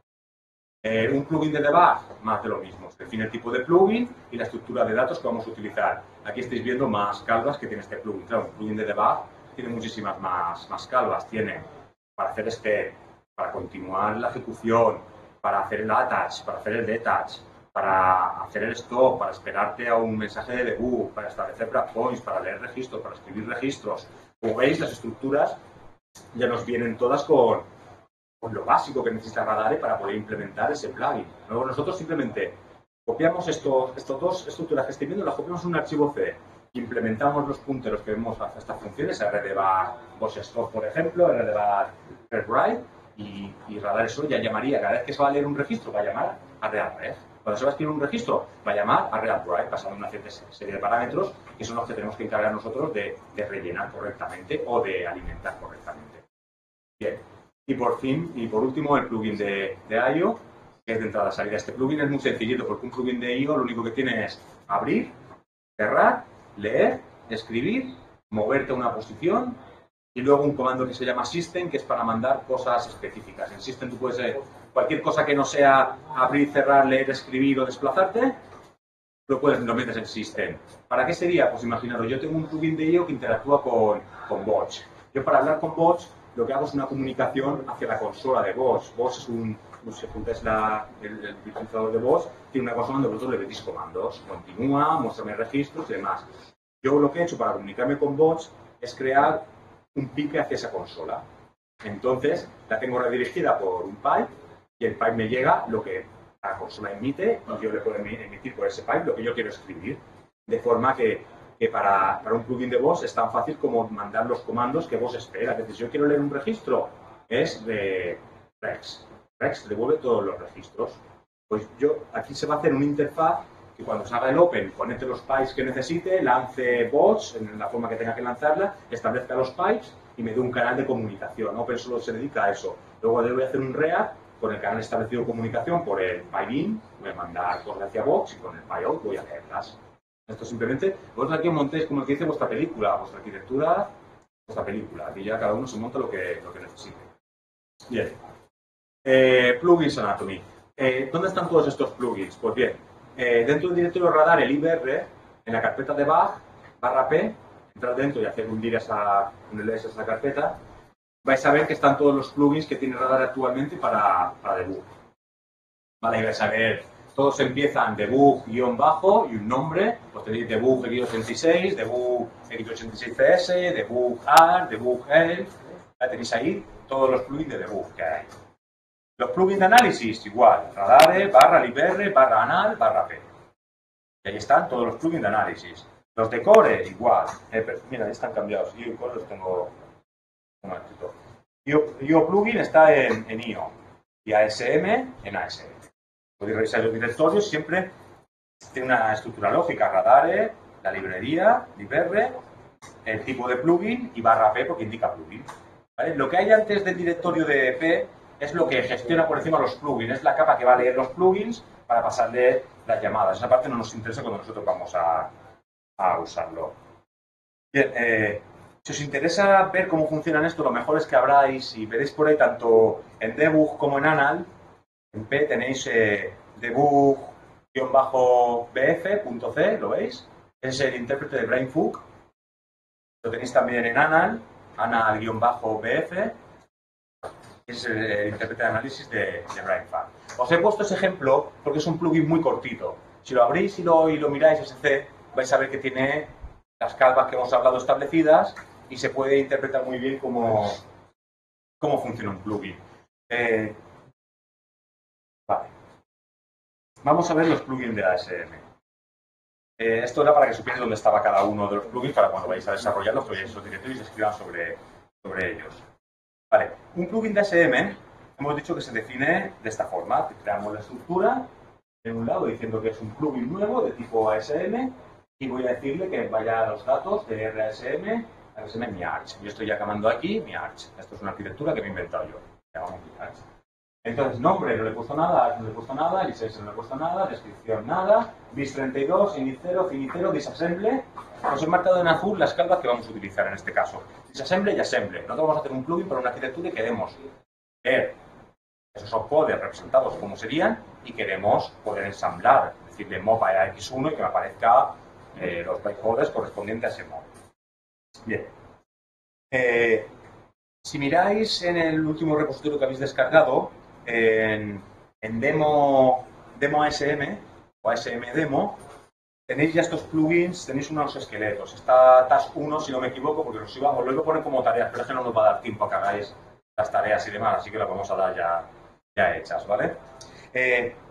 Un plugin de debug, más de lo mismo. Se define el tipo de plugin y la estructura de datos que vamos a utilizar. Aquí estáis viendo más callbacks que tiene este plugin. Claro, un plugin de debug tiene muchísimas más callbacks. Tiene para hacer para continuar la ejecución, para hacer el attach, para hacer el detach, para hacer el stop, para esperarte a un mensaje de debug, para establecer breakpoints, para leer registros, para escribir registros. Como veis, las estructuras ya nos vienen todas con lo básico que necesita Radare para poder implementar ese plugin. Luego nosotros simplemente copiamos estos dos estructuras que estoy viendo, las copiamos en un archivo C, implementamos los punteros que vemos a estas funciones, rdbar bossstop, por ejemplo, rdbar readWrite, y Radare eso ya llamaría, cada vez que se va a leer un registro, va a llamar a readRef. Cuando se va a escribir un registro, va a llamar a readWrite, pasando una cierta serie de parámetros, que son los que tenemos que encargar nosotros de rellenar correctamente o de alimentar correctamente. Bien. Y por último, el plugin de IO, que es de entrada-salida. Este plugin es muy sencillito, porque un plugin de IO lo único que tiene es abrir, cerrar, leer, escribir, moverte a una posición y luego un comando que se llama system, que es para mandar cosas específicas. En system tú puedes cualquier cosa que no sea abrir, cerrar, leer, escribir o desplazarte, lo metes en system. ¿Para qué sería? Pues imaginaros, yo tengo un plugin de IO que interactúa con bots. Yo para hablar con bots lo que hago es una comunicación hacia la consola de bots. Bots es si juntáis el utilizador de bots, tiene una consola donde vosotros le metís comandos. Continúa, muéstrame registros y demás. Yo lo que he hecho para comunicarme con bots es crear un pipe hacia esa consola. Entonces, la tengo redirigida por un pipe y el pipe me llega lo que la consola emite y yo le puedo emitir por ese pipe lo que yo quiero escribir. De forma que para un plugin de bots es tan fácil como mandar los comandos que vos espera. Es decir, si yo quiero leer un registro, es de Rex. Rex devuelve todos los registros. Pues aquí se va a hacer una interfaz que cuando se haga el open, conecte los pipes que necesite, lance bots en la forma que tenga que lanzarla, establezca los pipes y me dé un canal de comunicación. Open solo se dedica a eso. Luego voy a hacer un react con el canal establecido de comunicación por el pipe in, voy a mandar cosas hacia bots y con el pipe out voy a leerlas. Esto simplemente, vosotros aquí montéis, como que dice, vuestra película, vuestra arquitectura, vuestra película. Aquí ya cada uno se monta lo que necesite. Bien. Plugins Anatomy. ¿Dónde están todos estos plugins? Pues bien, dentro del directorio Radar, el IBR, en la carpeta de bug, /p, entrar dentro y hacer hundir un ls a esa carpeta, vais a ver que están todos los plugins que tiene Radar actualmente para debug. Vale, y vais a ver... Todos empiezan debug guión bajo y un nombre, pues tenéis debug x86, debug x86cs, debug AR, debug ELF. ¿Vale? Tenéis ahí todos los plugins de debug que hay. Los plugins de análisis, igual. Radare, /libr, /anal, /p. Y ahí están todos los plugins de análisis. Los de core, igual. Mira, ahí están cambiados. Yo core los tengo escrito. IO plugin está en IO. Y ASM en ASM. Podéis revisar los directorios, siempre tiene una estructura lógica. Radare, la librería, libr, el tipo de plugin y /p porque indica plugin. ¿Vale? Lo que hay antes del directorio de P es lo que gestiona por encima los plugins. Es la capa que va a leer los plugins para pasarle las llamadas. Esa parte no nos interesa cuando nosotros vamos a usarlo. Bien, si os interesa ver cómo funcionan esto, lo mejor es que abráis y veréis por ahí tanto en debug como en anal. En P tenéis debug-bf.c, ¿lo veis? Es el intérprete de Brainfuck. Lo tenéis también en anal, anal-bf. Es el intérprete de análisis de Brainfuck. Os he puesto ese ejemplo porque es un plugin muy cortito. Si lo abrís y lo miráis, SC, vais a ver que tiene las calvas que hemos hablado establecidas y se puede interpretar muy bien cómo funciona un plugin. Vale. Vamos a ver los plugins de ASM. Esto era para que supierais dónde estaba cada uno de los plugins para cuando vayáis a desarrollarlos, que veáis los directorios y escriban sobre ellos. Vale, un plugin de ASM hemos dicho que se define de esta forma. Creamos la estructura en un lado diciendo que es un plugin nuevo de tipo ASM y voy a decirle que vaya a los datos de RASM, ASM mi arch. Yo estoy ya llamando aquí mi arch. Esto es una arquitectura que me he inventado yo. Llamamos mi arch. Entonces, nombre no le he puesto nada, no le he puesto nada, license no le he puesto nada, descripción nada, bis32, init0, finit0, disassemble. Os he marcado en azul las calvas que vamos a utilizar en este caso. Disassemble y assemble. Nosotros vamos a hacer un plugin para una arquitectura y queremos ver esos opcodes representados como serían y queremos poder ensamblar, decirle mob a x1 y que me aparezca los bytecodes correspondientes a ese mob. Bien. Si miráis en el último repositorio que habéis descargado, en demo ASM o ASM demo, tenéis ya estos plugins, tenéis unos esqueletos. Está task 1, si no me equivoco, porque os lo iba a poner como tareas, pero es que no nos va a dar tiempo a que hagáis las tareas y demás, así que las vamos a dar ya hechas, ¿vale?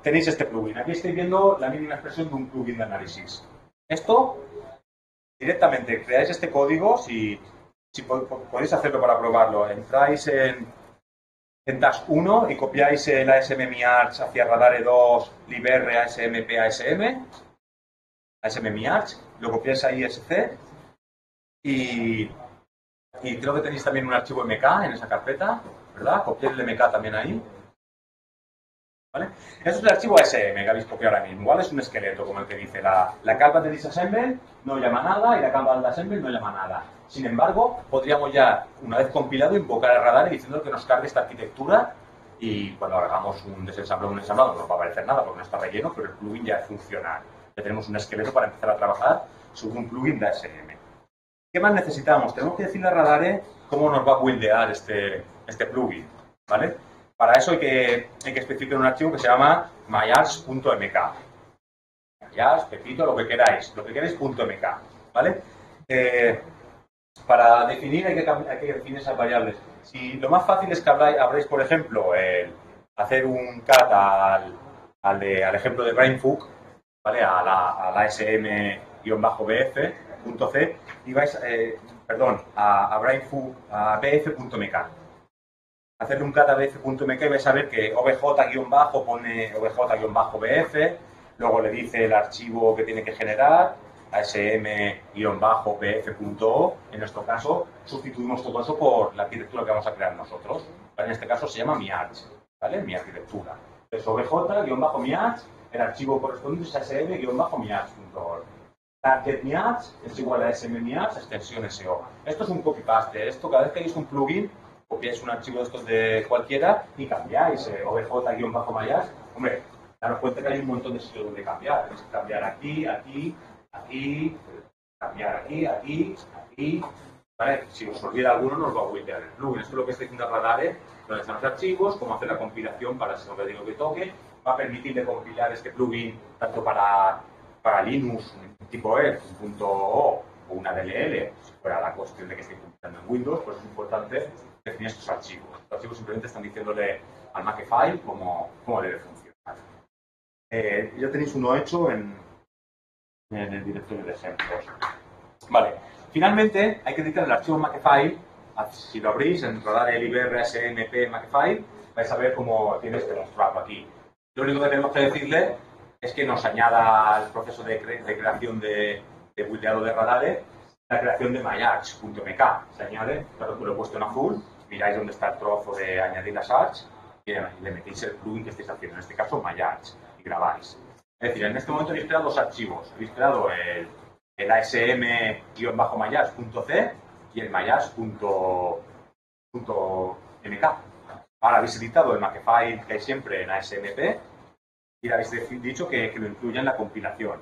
Tenéis este plugin. Aquí estáis viendo la mínima expresión de un plugin de análisis. Esto, directamente, creáis este código, si podéis hacerlo para probarlo. Entráis en task 1 y copiáis el ASM miarch hacia radare 2 libr ASM PASM, ASM miarch, lo copiáis a ISC y creo que tenéis también un archivo MK en esa carpeta, ¿verdad? Copiáis el MK también ahí. ¿Vale? Eso es el archivo ASM que habéis copiado ahora mismo, ¿vale? Es un esqueleto, como el que dice la calva de disassemble no llama nada y la calva de assemble no llama nada. Sin embargo, podríamos ya, una vez compilado, invocar el radar y diciendo que nos cargue esta arquitectura y cuando hagamos un desensamblado o un ensamblado no nos va a aparecer nada porque no está relleno, pero el plugin ya es funcional. Ya tenemos un esqueleto para empezar a trabajar sobre un plugin de ASM. ¿Qué más necesitamos? Tenemos que decirle a Radare cómo nos va a buildear este plugin, ¿vale? Para eso hay que especificar un archivo que se llama myarch.mk. Myarch, Pepito, lo que queráis, .mk, ¿vale? Para definir hay que definir esas variables. Si lo más fácil es que abráis, por ejemplo, hacer un cat al ejemplo de Brainfuck, ¿vale? A la sm-bf.c y vais, a Brainfuck, a bf.mk. Hacerle un cat a bf.mk y vais a ver que obj- pone obj-bf, luego le dice el archivo que tiene que generar, asm-bf.o. En nuestro caso, sustituimos todo eso por la arquitectura que vamos a crear nosotros. En este caso se llama miarch, ¿vale? Mi arquitectura. Entonces, obj-miarch, el archivo correspondiente es asm-miarch.org. Target miarch es igual a sm-miarch, extensión SO. Esto es un copy-paste. Esto, cada vez que hayáis un plugin, copiáis un archivo de estos de cualquiera y cambiáis obj-miarch. Hombre, daros cuenta que hay un montón de sitios donde cambiar. Tenéis que cambiar aquí, cambiar aquí, ¿vale? Si os olvida alguno, nos va a buildear el plugin. Esto es lo que está diciendo Radare, donde están los archivos, cómo hacer la compilación para si no le digo que toque. Va a permitirle compilar este plugin tanto para Linux, tipo un .o o una DLL, si fuera la cuestión de que esté compilando en Windows, pues es importante definir estos archivos. Los archivos simplemente están diciéndole al Makefile cómo debe funcionar. Ya tenéis uno hecho en el directorio de ejemplos. Vale. Finalmente, hay que editar el archivo Makefile. Si lo abrís en radare libr smp Makefile, vais a ver cómo tienes que mostrarlo aquí. Lo único que tenemos que decirle es que nos añada al proceso de creación de buildeado de radare la creación de myarch.mk. Se añade, claro que lo he puesto en azul, miráis dónde está el trozo de añadir las arch y le metéis el plugin que estáis haciendo, en este caso myarch, y grabáis. Es decir, en este momento habéis creado dos archivos. Habéis creado el asm-myarch.c y el myarch.mk. Ahora habéis editado el Makefile que hay siempre en ASMP y le habéis dicho que lo incluya en la compilación.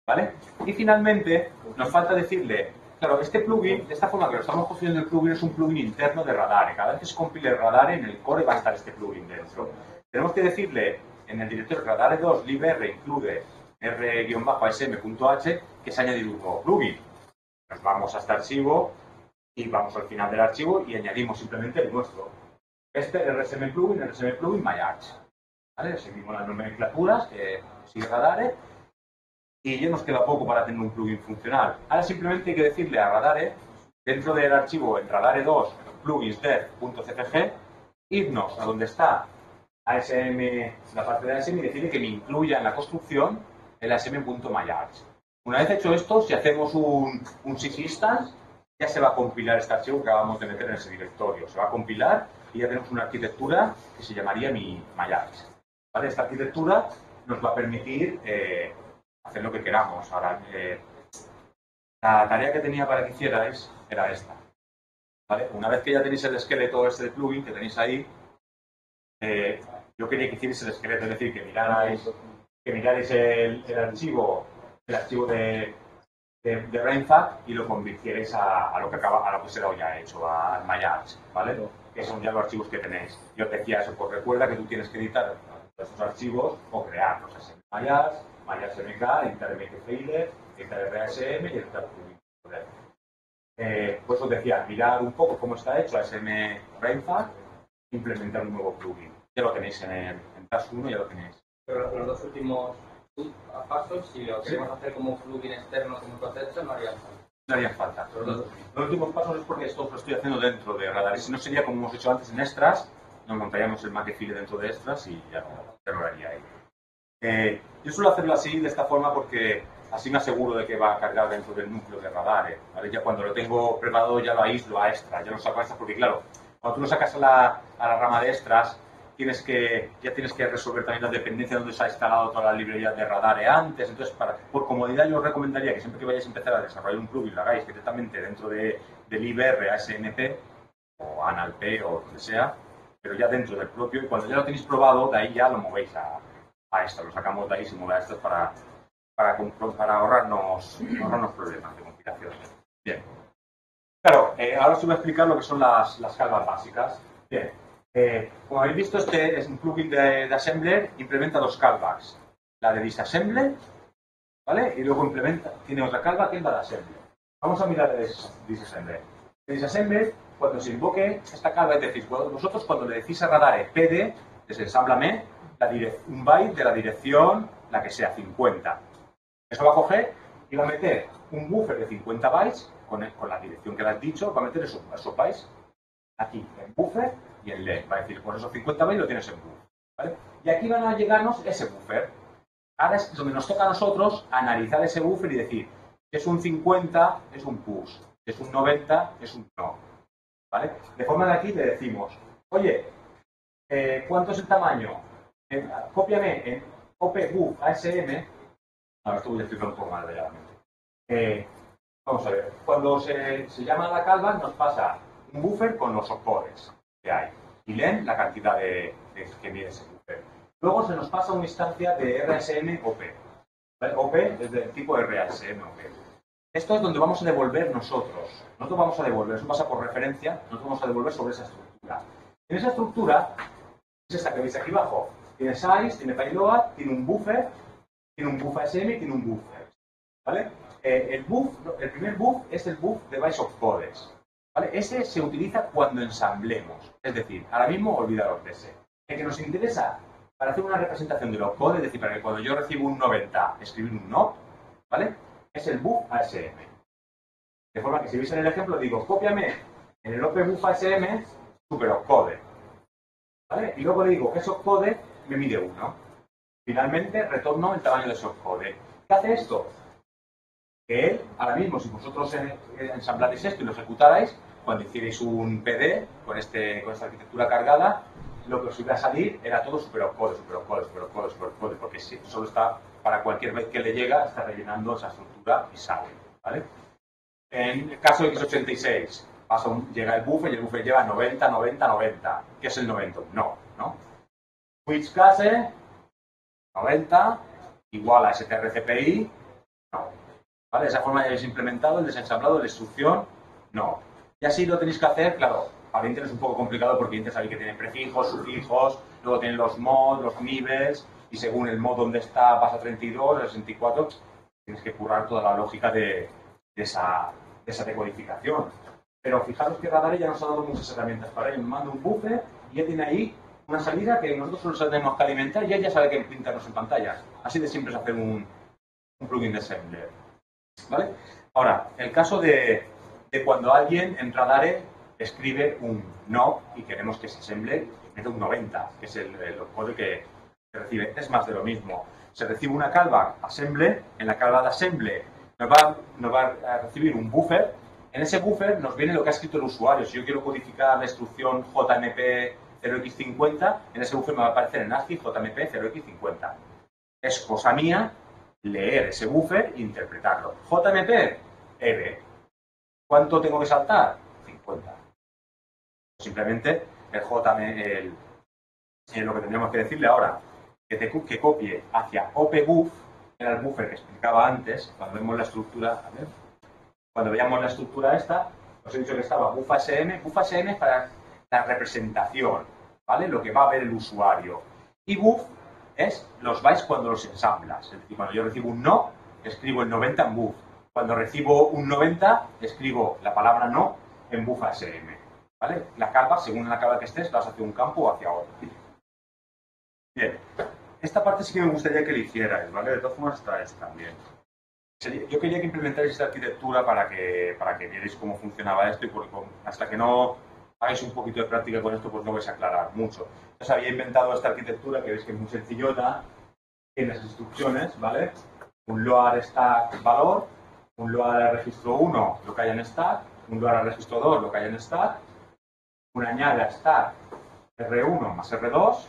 ¿Vale? Y finalmente, nos falta decirle, claro, este plugin, de esta forma que lo estamos construyendo, el plugin es un plugin interno de Radare. Cada vez que se compile Radare, en el core va a estar este plugin dentro. Tenemos que decirle en el directorio radare 2 libr include r-asm.h que se ha añadido un nuevo plugin. Nos vamos a este archivo y vamos al final del archivo y añadimos simplemente el nuestro. Este rsm plugin myarch. ¿Vale? Seguimos las nomenclaturas que sigue Radare y ya nos queda poco para tener un plugin funcional. Ahora simplemente hay que decirle a Radare, dentro del archivo en radare 2 pluginsdev.cpg, irnos a donde está ASM, la parte de ASM, y decirle que me incluya en la construcción el asm.myarch. Una vez hecho esto, si hacemos un sysinstance, ya se va a compilar este archivo que acabamos de meter en ese directorio. Se va a compilar y ya tenemos una arquitectura que se llamaría mi myarch. ¿Vale? Esta arquitectura nos va a permitir hacer lo que queramos. Ahora, la tarea que tenía para que hicierais era esta. ¿Vale? Una vez que ya tenéis el esqueleto este de plugin que tenéis ahí, yo quería que hicierais el esqueleto, es decir, que mirarais el archivo de Brainfuck y lo convirtierais a lo que se lo ya hecho, al myarch, ¿vale? Que son ya los archivos que tenéis. Yo os decía eso, pues recuerda que tú tienes que editar estos archivos o crearlos, así myarch, myarch.mk, editar mkfile, editar rsm y editar plugin. Pues os decía, mirar un poco cómo está hecho asm Brainfuck, implementar un nuevo plugin. Ya lo tenéis en Task 1, ya lo tenéis. Pero los dos últimos pasos, si lo queremos hacer como un plugin externo, como tú has hecho, no harían falta. No harían falta. Los últimos pasos es porque esto lo estoy haciendo dentro de Radare. Si no sería como hemos hecho antes en Extras, nos montaríamos el Makefile dentro de Extras y ya lo haría ahí. Yo suelo hacerlo así, de esta forma, porque así me aseguro de que va a cargar dentro del núcleo de Radare. ¿Vale? Ya cuando lo tengo preparado ya lo aíslo a Extras, ya lo saco a Extras, porque claro, cuando tú lo sacas a la rama de Extras, ya tienes que resolver también la dependencia donde se ha instalado toda la librería de Radare antes. Entonces, por comodidad, yo os recomendaría que siempre que vayáis a empezar a desarrollar un plugin lo hagáis directamente dentro del IBR, ASMP o ANALP o donde sea, pero ya dentro del propio. Y cuando ya lo tenéis probado, de ahí ya lo movéis a esto. Lo sacamos de ahí y se mueve a esto para ahorrarnos problemas de compilación. Bien. Claro, ahora os voy a explicar lo que son las calvas básicas. Bien. Como habéis visto, este es un plugin de Assembler, implementa dos callbacks. La de disassembler, ¿vale? Y luego tiene otra callback que es la de assembler. Vamos a mirar el disassembler. El disassembler, cuando se invoque esta callback, es decir, vosotros cuando le decís a Radare pd, desensámblame un byte de la dirección, la que sea, 50. Eso va a coger y va a meter un buffer de 50 bytes con la dirección que le has dicho, va a meter esos bytes aquí, en buffer y en LED. Va a decir, pues esos 50 bytes lo tienes en buffer. ¿Vale? Y aquí van a llegarnos ese buffer. Ahora es donde nos toca a nosotros analizar ese buffer y decir, si es un 50, es un push. Si es un 90, es un no. ¿Vale? De forma que aquí le decimos, oye, ¿cuánto es el tamaño? Cópiame en opbuf asm. Ahora esto voy a explicar un poco más detalladamente. Vamos a ver, cuando se llama la callback nos pasa un buffer con los opcodes que hay y len la cantidad que mide ese buffer. Luego se nos pasa una instancia de RSM OP. ¿Vale? OP es del tipo RSM OP. Esto es donde vamos a devolver nosotros. Nosotros vamos a devolver, eso pasa por referencia, nosotros vamos a devolver sobre esa estructura. En esa estructura, es esta que veis aquí abajo. Tiene size, tiene payload, tiene un buffer ASM y tiene un buffer. ¿Vale? El primer buff es el buff de bytes opcodes. ¿Vale? Ese se utiliza cuando ensamblemos. Es decir, ahora mismo olvidaros de ese. El que nos interesa para hacer una representación de los codes, es decir, para que cuando yo recibo un 90, escribir un no, ¿vale? Es el buff ASM. De forma que si veis en el ejemplo, digo, cópiame en el OP-buff ASM superopcode. ¿Vale? Y luego le digo que opcode me mide 1. Finalmente retorno el tamaño de ese opcode. ¿Qué hace esto? Que él, ahora mismo, si vosotros ensamblarais esto y lo ejecutarais, cuando hicierais un PD con esta arquitectura cargada, lo que os iba a salir era todo superopcode, porque si solo está, para cualquier vez que le llega, está rellenando esa estructura y sale. ¿Vale? En el caso de x86, llega el buffer y el buffer lleva 90, 90, 90. ¿Qué es el 90? No, ¿no? Switch case, 90, igual a strcpy, no. ¿Vale? De esa forma ya habéis implementado el desensamblado de la instrucción, no. Y así lo tenéis que hacer, claro, para Intel es un poco complicado porque Intel sabéis que tiene prefijos, sufijos, luego tienen los mods, los niveles, y según el mod donde está vas a 32, a 64, tienes que currar toda la lógica de esa decodificación. Pero fijaros que Radare ya nos ha dado muchas herramientas para ello. Nos manda un buffer y ya tiene ahí una salida que nosotros solo tenemos que alimentar y él ya sabe que pintarnos en pantallas. Así de siempre es hacer un plugin de assembler. ¿Vale? Ahora, el caso de cuando alguien en Radare escribe un no y queremos que se asemble, mete un 90, que es el código que recibe. Es más de lo mismo. Se recibe una callback assemble, en la callback assemble nos va a recibir un buffer. En ese buffer nos viene lo que ha escrito el usuario. Si yo quiero codificar la instrucción JMP 0x50, en ese buffer me va a aparecer en ASCII JMP 0x50. Es cosa mía leer ese buffer e interpretarlo. JMP, EVE. ¿Cuánto tengo que saltar? 50. Simplemente el JMP, lo que tendríamos que decirle ahora, que copie hacia OPBuff, era el buffer que explicaba antes, cuando vemos la estructura, a ver, cuando veamos la estructura esta, os he dicho que estaba buff ASM. Buff ASM es para la representación, ¿vale? Lo que va a ver el usuario. Y buff es los bytes cuando los ensamblas. Es decir, cuando yo recibo un no, escribo el 90 en buff. Cuando recibo un 90, escribo la palabra no en buff ASM. ¿Vale? La capa, según la capa que estés, vas hacia un campo o hacia otro. Bien. Esta parte sí que me gustaría que lo hicierais, ¿vale? De todas formas está esta también. Yo quería que implementarais esta arquitectura para que vierais cómo funcionaba esto y hasta que no hagáis un poquito de práctica con esto, pues no vais a aclarar mucho. Entonces había inventado esta arquitectura que veis que es muy sencillota, tiene las instrucciones, ¿vale? Un load stack valor, un load al registro 1, lo que hay en stack, un load al registro 2, lo que hay en stack, un añade a stack R1 más R2,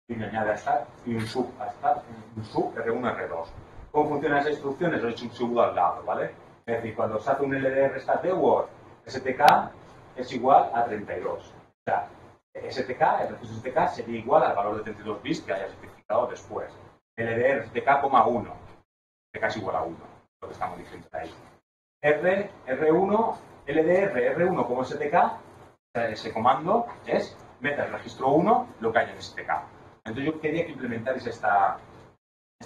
y un añade a stack y un sub a stack, un sub R1, R2. ¿Cómo funcionan esas instrucciones? Os he hecho un segundo al lado, ¿vale? Es decir, cuando se hace un LDR stat de Word, STK es igual a 32. O sea, STK, el registro STK sería igual al valor de 32 bits que hayas especificado después. LDR STK, 1. STK es igual a 1, lo que estamos diciendo ahí. R1, LDR, R1 como STK, ese comando es meta el registro 1, lo que hay en STK. Entonces yo quería que implementarais esta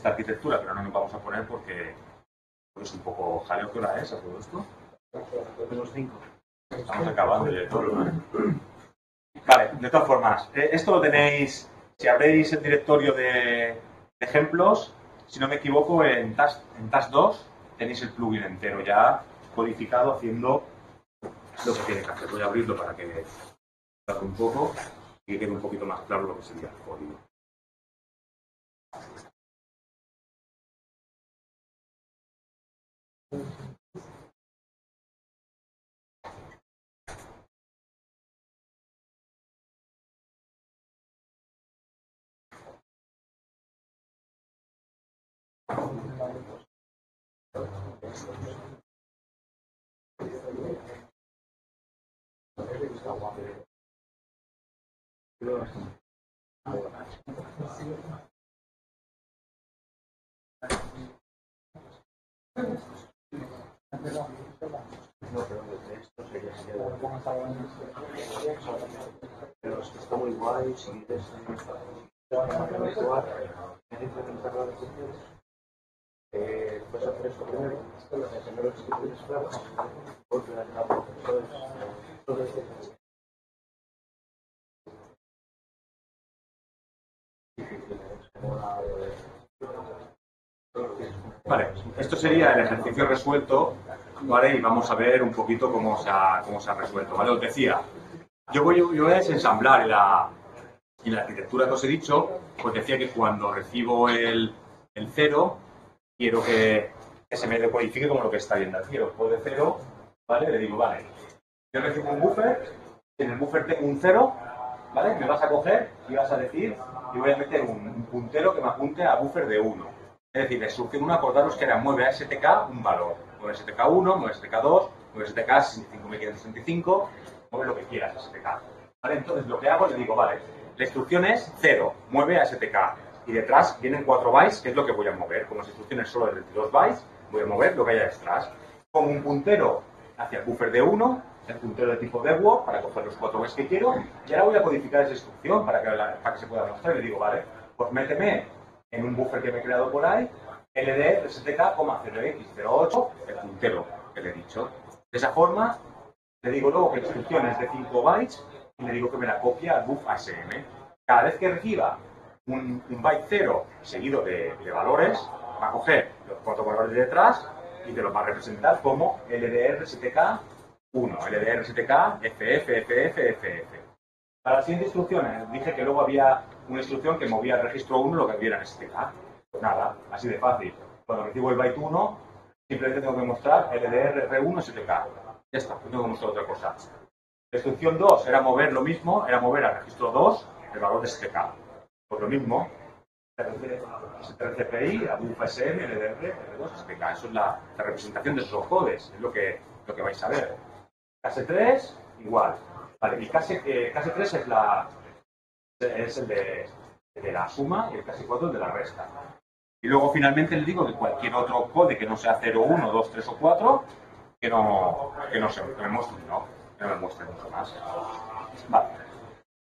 arquitectura, pero no nos vamos a poner porque es un poco jaleo. ¿Qué hora es a todo esto? Los 5. Estamos acabando de todo, ¿no? Vale, de todas formas, esto lo tenéis, si abréis el directorio de ejemplos, si no me equivoco, en task 2 tenéis el plugin entero ya codificado haciendo lo que tiene que hacer. Voy a abrirlo para que veáis un poco y que quede un poquito más claro lo que sería el código. Pero es que está muy guay, si quieres puedes hacer esto primero, primero escribir claro, porque Vale, esto sería el ejercicio resuelto, ¿vale? Y vamos a ver un poquito cómo se ha resuelto, ¿vale? Os decía, yo voy a desensamblar en la arquitectura que os he dicho, pues decía que cuando recibo el 0, quiero que se me decodifique como lo que está viendo aquí, el código de 0, ¿vale? Le digo, vale, yo recibo un buffer, en el buffer tengo un 0, ¿vale? Me vas a coger y vas a decir, y voy a meter un puntero que me apunte a buffer de 1. Es decir, la instrucción 1, acordaros que era mueve a STK un valor. Mueve STK 1, mueve STK 2, mueve STK 65.565, mueve lo que quieras a STK. ¿Vale? Entonces lo que hago, le digo, vale, la instrucción es 0, mueve a STK. Y detrás vienen 4 bytes, que es lo que voy a mover. Como las instrucciones solo de 22 bytes, voy a mover lo que haya detrás. Pongo un puntero hacia el buffer de 1, el puntero de tipo debug para coger los 4 bytes que quiero, y ahora voy a codificar esa instrucción para que se pueda mostrar. Y le digo, vale, pues méteme en un buffer que me he creado por ahí, LDR STK,0x08, el puntero que le he dicho. De esa forma, le digo luego que la instrucción es de 5 bytes y le digo que me la copia al buff ASM. Cada vez que reciba un byte 0 seguido de valores, va a coger los 4 valores de detrás y te los va a representar como LDR STK1, LDR STK FF. Para las siguientes instrucciones, dije que luego había una instrucción que movía al registro 1 lo que hubiera en STK. Pues nada, así de fácil. Cuando recibo el byte 1, simplemente tengo que mostrar LDR R1 STK. Ya está, no tengo que mostrar otra cosa. La instrucción 2 era mover lo mismo, era mover al registro 2 el valor de STK. Pues lo mismo, STRCPI, a buff SM, LDR R2 STK. Eso es la representación de esos codes, es lo que vais a ver. Case 3, igual. Vale, y case 3 es el de la suma y el case 4 el de la resta. Y luego finalmente le digo que cualquier otro code que no sea 0, 1, 2, 3 o 4, que me muestre que no me muestre mucho más. Vale.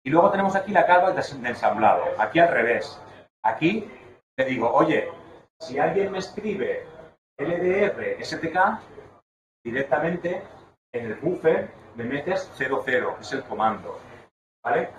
Y luego tenemos aquí la calva de ensamblado. Aquí al revés. Aquí le digo, oye, si alguien me escribe LDR STK, directamente en el buffer me metes 00, que es el comando, ¿vale?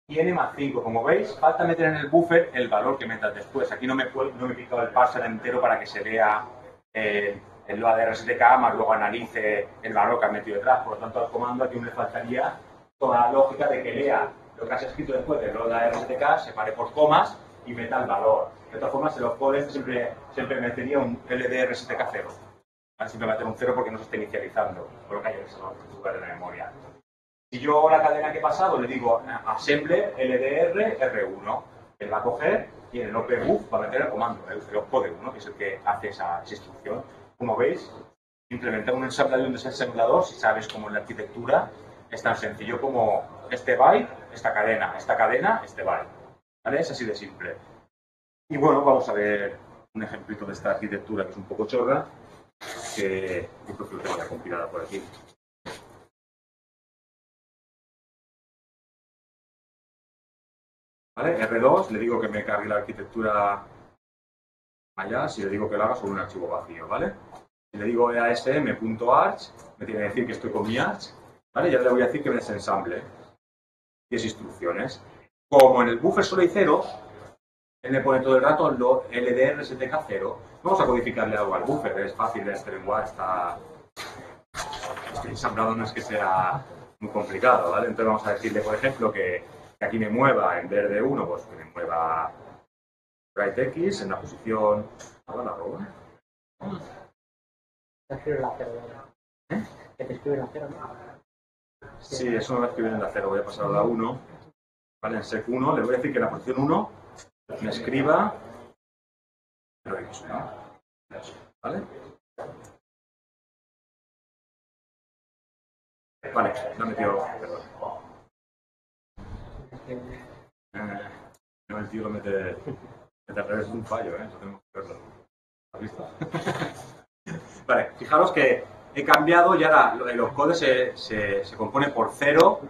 Y n más 5, como veis, falta meter en el buffer el valor que metas después. Aquí no me he picado el parser entero para que se vea el load de RSTK, más luego analice el valor que ha metido detrás. Por lo tanto, al comando aquí me faltaría toda la lógica de que lea lo que has escrito después del load de RSTK, separe por comas y meta el valor. De todas formas, en los codes siempre metería un LDRSTK 0. Siempre meter un 0 porque no se está inicializando, por lo que hay en ese lugar de la memoria. Si yo la cadena que he pasado le digo assemble LDR R1, él va a coger y en el OPBuf va a meter el comando, el opcode 1, que es el que hace esa instrucción. Como veis, implementar un ensamblador y un desensamblador, si sabes cómo es la arquitectura, es tan sencillo como este byte, esta cadena, este byte. ¿Vale? Es así de simple. Y bueno, vamos a ver un ejemplito de esta arquitectura que es un poco chorra, que yo creo que lo tengo ya compilada por aquí. ¿Vale? R2, le digo que me cargue la arquitectura allá, si le digo que lo haga sobre un archivo vacío, ¿vale? Si le digo asm.arch, me tiene que decir que estoy con mi arch, ¿vale? Ya le voy a decir que me desensamble 10 instrucciones. Como en el buffer solo hay ceros, él me pone todo el rato LDR STK 0. Vamos a codificarle algo al buffer, es fácil, este lenguaje está... Este ensamblado no es que sea muy complicado, ¿vale? Entonces vamos a decirle, por ejemplo, que aquí me mueva, en vez de 1, pues que me mueva rightX en la posición... ¿Ahora la arroba? Te escribe la 0, ¿no? Que te escribe la 0, ¿no? Sí, eso me va a escribir en la 0, voy a pasar a la 1. Vale, en sec 1 le voy a decir que en la posición 1 me escriba 0x, ¿no? ¿Vale? Vale, lo he metido... No, el tío lo mete al revés, es un fallo, ¿eh? Eso tenemos que verlo. ¿Has visto? Vale, fijaros que he cambiado y ahora los codes se componen por 0,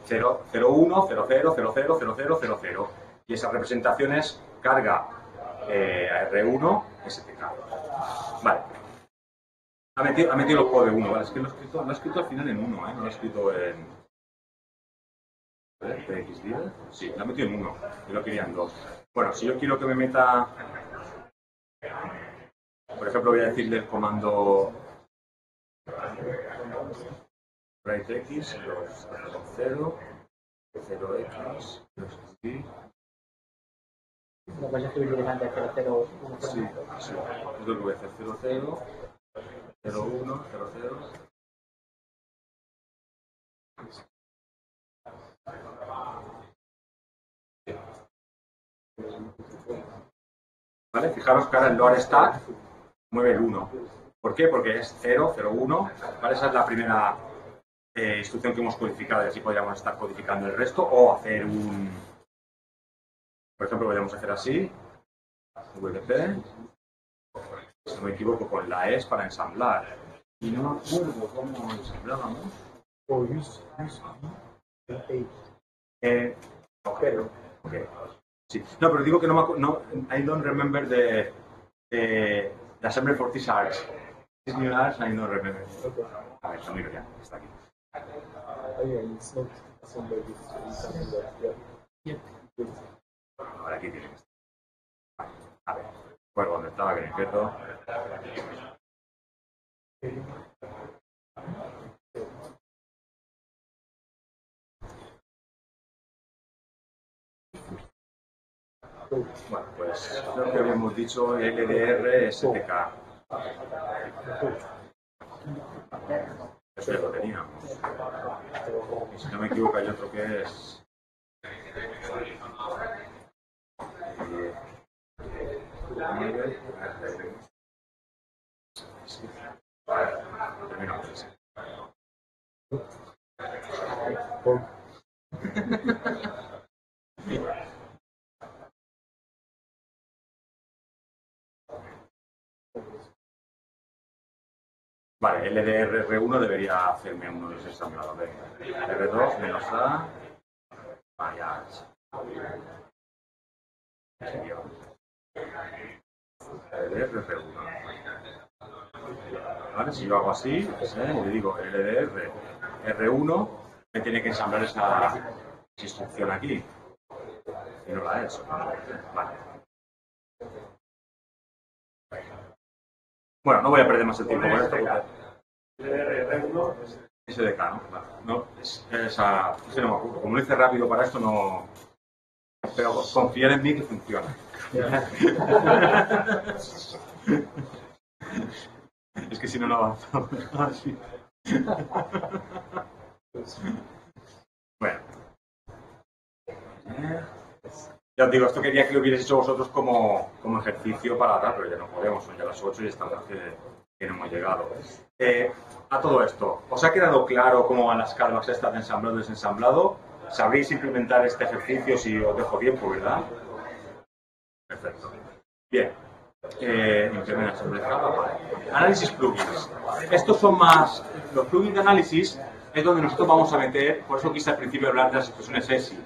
0, 0, 1, 0, 0, 0, 0, 0, 0, 0, 0. Y esas representaciones carga a R1 STK. Vale. Ha metido los codes de 1, vale, es que lo ha escrito al final en 1, no lo ha escrito en... ¿PX10? Sí, lo ha metido en 1, yo lo quería en 2. Bueno, si yo quiero que me meta... Por ejemplo, voy a decirle el comando... WriteX, los 0, 0x, los sí. Lo puedes escribir directamente 00, 1, Sí, sí. Es lo que voy a hacer, 0, 0, 0, 1, 0, 0. ¿Vale? Fijaros que ahora el lower stack mueve el 1. ¿Por qué? Porque es 0, 0, 1. ¿Vale? Esa es la primera instrucción que hemos codificado y así podríamos estar codificando el resto o hacer un... Por ejemplo, podríamos hacer así. WP. Si no me equivoco, con la ES para ensamblar. Y no me acuerdo cómo ensamblábamos. Okay. Sí. No, pero digo que no me acuerdo. No, I don't remember the assembly for these arts. These new arts, I don't remember. Okay. A ver, lo miro ya. Está aquí. Yeah, it's not assembled, it's assembled, yeah. Ahora aquí tiene que estar. A ver. Pues donde estaba, que me pierdo. Bueno, pues lo que habíamos dicho, LDR, STK. Eso ya lo teníamos. Y si no me equivoco, hay otro que es... Sí. Terminamos ese. Vale, LDR1 debería hacerme uno de los ensamblados. R2 menos A. Vaya. LDR1. Vale, si yo hago así, le digo LDR R1, me tiene que ensamblar esa instrucción aquí. Y no la he hecho. Vale. Bueno, no voy a perder más el tiempo con esto. LDR1 SDK, ¿no? Vale. No, esa no me acuerdo. Como lo hice rápido para esto, no. Pero confiar en mí que funciona. Es que si no, no avanzamos. Así. Bueno. Ya os digo, esto quería que lo hubierais hecho vosotros como ejercicio para atrás, pero ya no podemos, son ya las 8 y estamos que no hemos llegado. A todo esto, ¿os ha quedado claro cómo van las calvas estas de ensamblado y desensamblado? ¿Sabréis implementar este ejercicio si os dejo tiempo, verdad? Perfecto. Bien. Análisis plugins. Estos son más... Los plugins de análisis es donde nosotros vamos a meter, por eso quise al principio hablar de las expresiones ESI.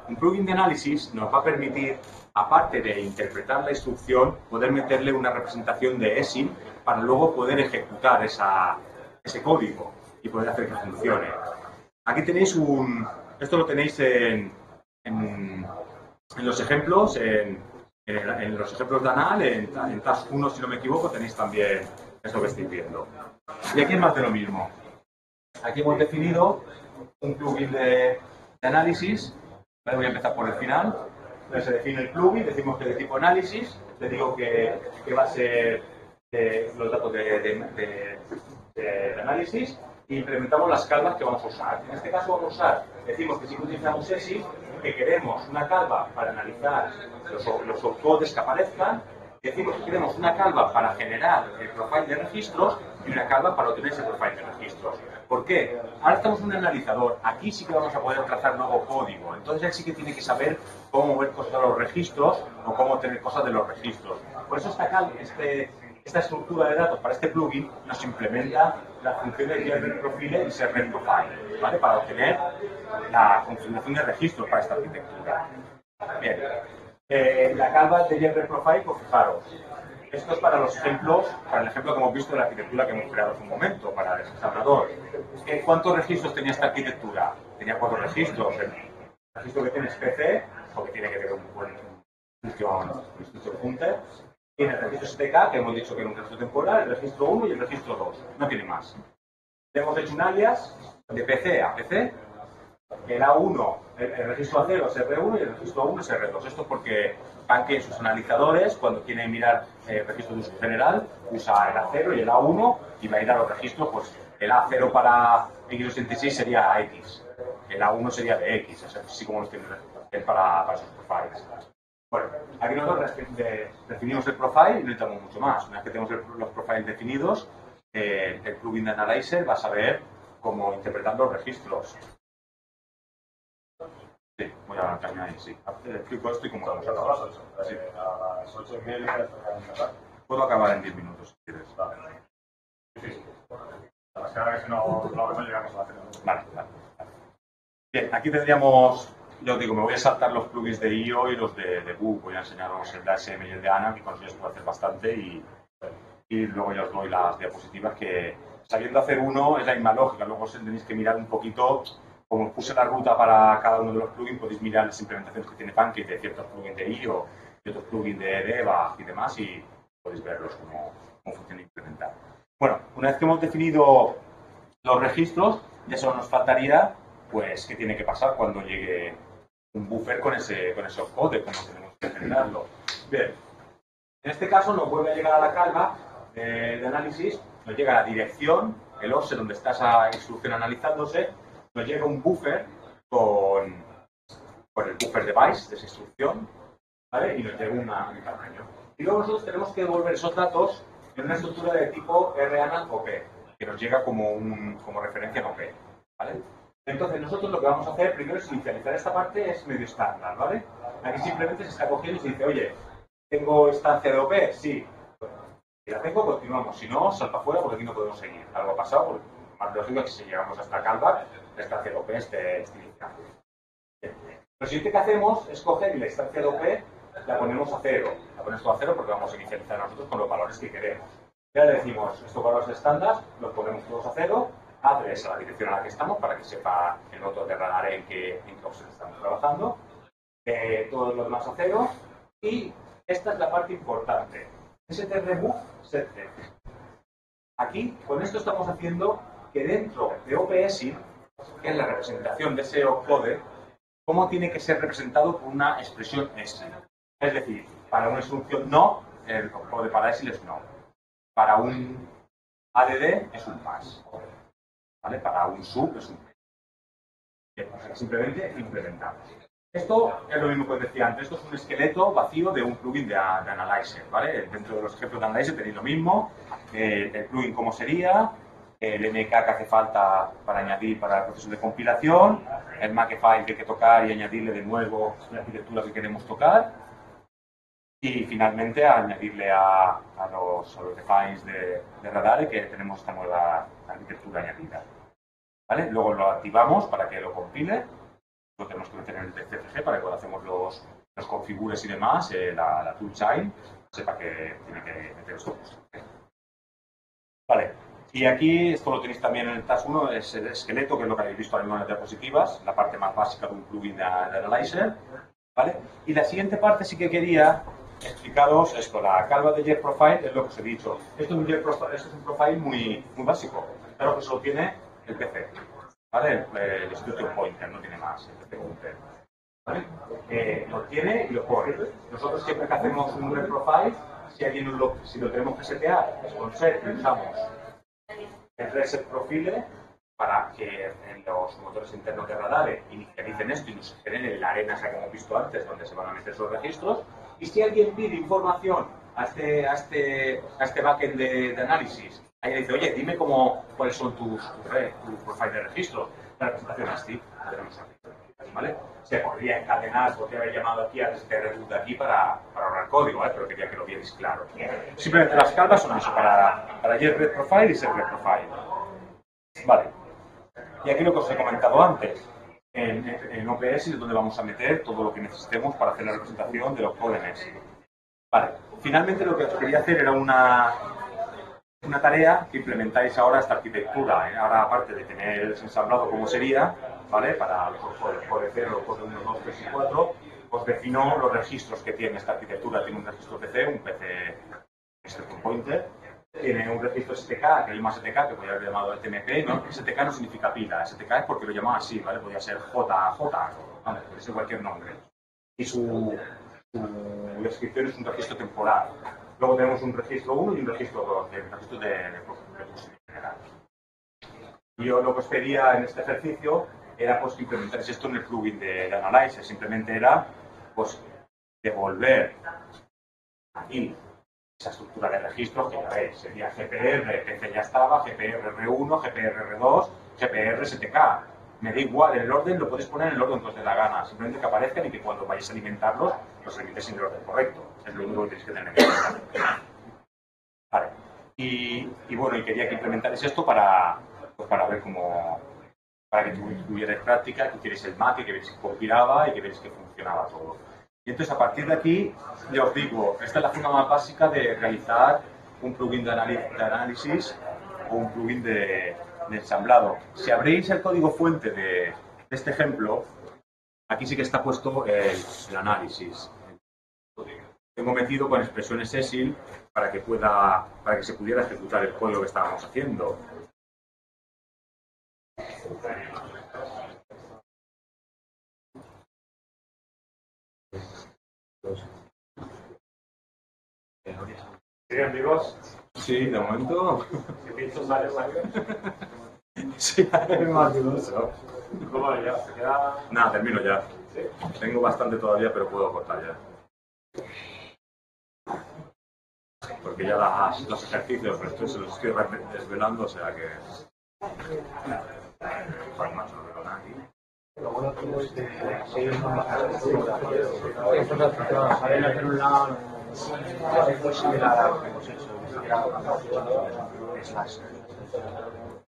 Un plugin de análisis nos va a permitir, aparte de interpretar la instrucción, poder meterle una representación de ESI para luego poder ejecutar ese código y poder hacer que funcione. Aquí tenéis esto lo tenéis en los ejemplos, en los ejemplos de ANAL, en Task 1, si no me equivoco, tenéis también esto que estáis viendo. Y aquí es más de lo mismo. Aquí hemos definido un plugin de análisis. Voy a empezar por el final. Entonces se define el plugin, decimos que es de tipo análisis, le digo que va a ser los datos de análisis e implementamos las calvas que vamos a usar. En este caso vamos a usar, decimos que si utilizamos ESI, que queremos una calva para analizar los opcodes que aparezcan, decimos que queremos una calva para generar el profile de registros y una calva para obtener ese profile de registros. ¿Por qué? Ahora estamos en un analizador, aquí sí que vamos a poder trazar nuevo código, entonces él sí que tiene que saber cómo mover cosas de los registros o cómo obtener cosas de los registros. Por eso esta estructura de datos para este plugin nos implementa la función de GRProfile y SRProfile, ¿vale? Para obtener la configuración de registros para esta arquitectura. Bien. La calva de GRProfile, pues fijaros, Esto es para los ejemplos, para el ejemplo que hemos visto de la arquitectura que hemos creado hace un momento, para el examinador. ¿Cuántos registros tenía esta arquitectura? Tenía 4 registros. El registro que tiene es PC, porque tiene que tener un buen instructor punter. Tiene el registro STK, que hemos dicho que era un registro temporal, el registro 1 y el registro 2. No tiene más. Le hemos hecho un alias de PC a PC. El A1, el registro A0 es R1 y el registro A1 es R2. Esto es porque Pancake en sus analizadores, cuando quieren mirar el registro de uso general, usa el A0 y el A1 y va a ir a los registros, pues el A0 para X86 sería AX, el A1 sería de X, así como los tienen para esos profiles. Bueno, aquí nosotros definimos el profile y no necesitamos mucho más. Una vez que tenemos los profiles definidos, el plugin de Analyzer va a saber cómo interpretar los registros. Sí, voy a terminar ahí, sí. Explico esto y cómo vamos a acabar. Sí. A las 8:30 Puedo acabar en 10 minutos, si quieres. Vale. Sí. A las que si no llegamos a la cena. Vale. Bien, aquí tendríamos, yo os digo, me voy a saltar los plugins de IO y los de Boo. Voy a enseñaros el de ASM y el de ANA, que con ellos puedo hacer bastante y luego ya os doy las diapositivas que, sabiendo hacer uno, es la misma lógica. Luego tenéis que mirar un poquito. Como os puse la ruta para cada uno de los plugins, podéis mirar las implementaciones que tiene Pancake de ciertos plugins de IO y otros plugins de Deva y demás y podéis verlos cómo funciona e implementar. Bueno, una vez que hemos definido los registros, ya solo nos faltaría, pues, qué tiene que pasar cuando llegue un buffer con ese opcode, cómo tenemos que generarlo. Bien, en este caso nos vuelve a llegar a la calva de análisis, nos llega la dirección, el OSE donde está esa instrucción analizándose. Nos llega un buffer con el buffer device de esa instrucción, ¿vale? Y nos llega un tamaño. Y luego nosotros tenemos que devolver esos datos en una estructura de tipo RANA OP, que nos llega como referencia en OP, ¿vale? Entonces nosotros lo que vamos a hacer primero es inicializar esta parte, es medio estándar, ¿vale? Aquí simplemente se está cogiendo y se dice, oye, ¿tengo estancia de OP? Sí. Si la tengo, continuamos. Si no, salta fuera porque aquí no podemos seguir. Algo ha pasado, porque más lógico es que si llegamos hasta callback, la estancia de OP esté iniciada. Lo siguiente que hacemos es coger y la estancia de OP la ponemos a 0. La ponemos a 0 porque vamos a inicializar nosotros con los valores que queremos. Ya le decimos, estos valores estándar los ponemos todos a 0, address a la dirección a la que estamos para que sepa el otro de radar en qué offset estamos trabajando. Todos los demás a 0. Y esta es la parte importante. stremove setset. Aquí, con esto estamos haciendo que dentro de OPSI, que es la representación de ese opcode, cómo tiene que ser representado por una expresión S. Es decir, para una instrucción no, el opcode para ESI es no. Para un ADD es un pass. ¿Vale? Para un sub es un Bien, simplemente implementamos. Esto es lo mismo que os decía antes. Esto es un esqueleto vacío de un plugin de Analyzer, ¿vale? Dentro de los ejemplos de Analyzer tenéis lo mismo. El plugin cómo sería, el MK que hace falta para añadir para el proceso de compilación, el Makefile que hay que tocar y añadirle de nuevo la arquitectura que queremos tocar y finalmente añadirle a los defines de Radar que tenemos esta nueva arquitectura añadida. ¿Vale? Luego lo activamos para que lo compile, lo tenemos que meter en el TCG para que cuando hacemos los configures y demás, la toolchain sepa que tiene que meter esto. Vale. Y aquí, esto lo tenéis también en el task 1, es el esqueleto, que es lo que habéis visto en las diapositivas, la parte más básica de un plugin de Analyzer, ¿vale? Y la siguiente parte sí que quería explicaros esto, la calva de Jet Profile, es lo que os he dicho. Esto es un profile muy básico, claro que solo tiene el PC, ¿vale? El Institution Pointer, no tiene más, el PC Pointer, ¿vale? Lo tiene y lo pone. Nosotros siempre que hacemos un Red Profile, si lo tenemos que setear, es con set y usamos el reset profile para que en los motores internos de Radar inicialicen esto y nos generen la arena esa que hemos visto antes donde se van a meter esos registros. Y si alguien pide información a este backend de análisis, ahí le dice, oye, dime cuáles son tus profile de registro, la representación ASCII, ¿vale? Se podría encadenar, podría haber llamado aquí a este reboot de aquí para ahorrar código, ¿vale? Pero quería que lo vierais claro. Simplemente las calvas son eso, para Jet Red Profile y Set Red Profile. Vale. Y aquí lo que os he comentado antes, en OPS es donde vamos a meter todo lo que necesitemos para hacer la representación de los opcode en ESI. Vale, finalmente lo que os quería hacer era una tarea que implementáis ahora esta arquitectura. Ahora, aparte de tener el ensamblado como sería, ¿vale? Para los code 0, code 1, 2, 3 y 4, os defino los registros que tiene esta arquitectura. Tiene un registro PC, un PC es el pointer, tiene un registro STK, que es el más STK, que podría haber llamado TMP, ¿no? STK no significa pila, STK es porque lo llamaba así, ¿vale? Podría ser JJ, ¿vale? Puede ser cualquier nombre. Y su descripción es un registro temporal. Luego tenemos un registro 1 y un registro 2, el registro de general. Y yo lo que os pedía en este ejercicio era pues implementar esto en el plugin de Analyzer. Simplemente era pues devolver aquí esa estructura de registros que ya veis. Sería GPR, PC ya estaba, GPR R1, GPR R2, GPR STK. Me da igual, en el orden lo podéis poner en el orden que os dé la gana. Simplemente que aparezcan y que cuando vayáis a alimentarlos los alimentéis en el orden correcto. Es lo único que tenéis que tener en cuenta. Vale. Y bueno, y quería que implementarais esto para ver cómo, para que tuvierais práctica, que queréis el Mac, que veréis que compilaba y que veréis que funcionaba todo. Y entonces a partir de aquí, ya os digo, esta es la forma más básica de realizar un plugin de análisis o un plugin de ensamblado. Si abrís el código fuente de este ejemplo, aquí sí que está puesto el análisis. Tengo metido con expresiones ESIL para que se pudiera ejecutar el código que estábamos haciendo. ¿Sí, amigos? Sí, de momento. ¿Qué piensas, Mario? Sí, es más dudoso. ¿Cómo ya? ¿Se queda? Nada, termino ya. ¿Sí? Tengo bastante todavía, pero puedo cortar ya. Porque ya los ejercicios se los estoy desvelando, o sea que... Lo bueno es que seguir con esto saben hacer un lado es muy similar a pues eso,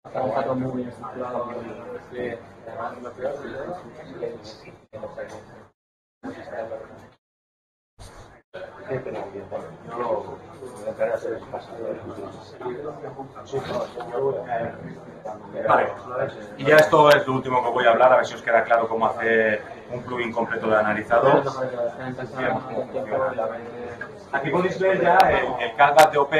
está todo muy bien estructurado. Vale, y ya esto es lo último que voy a hablar, a ver si os queda claro cómo hacer un plugin completo de analizador. Aquí podéis ver ya el callback de OP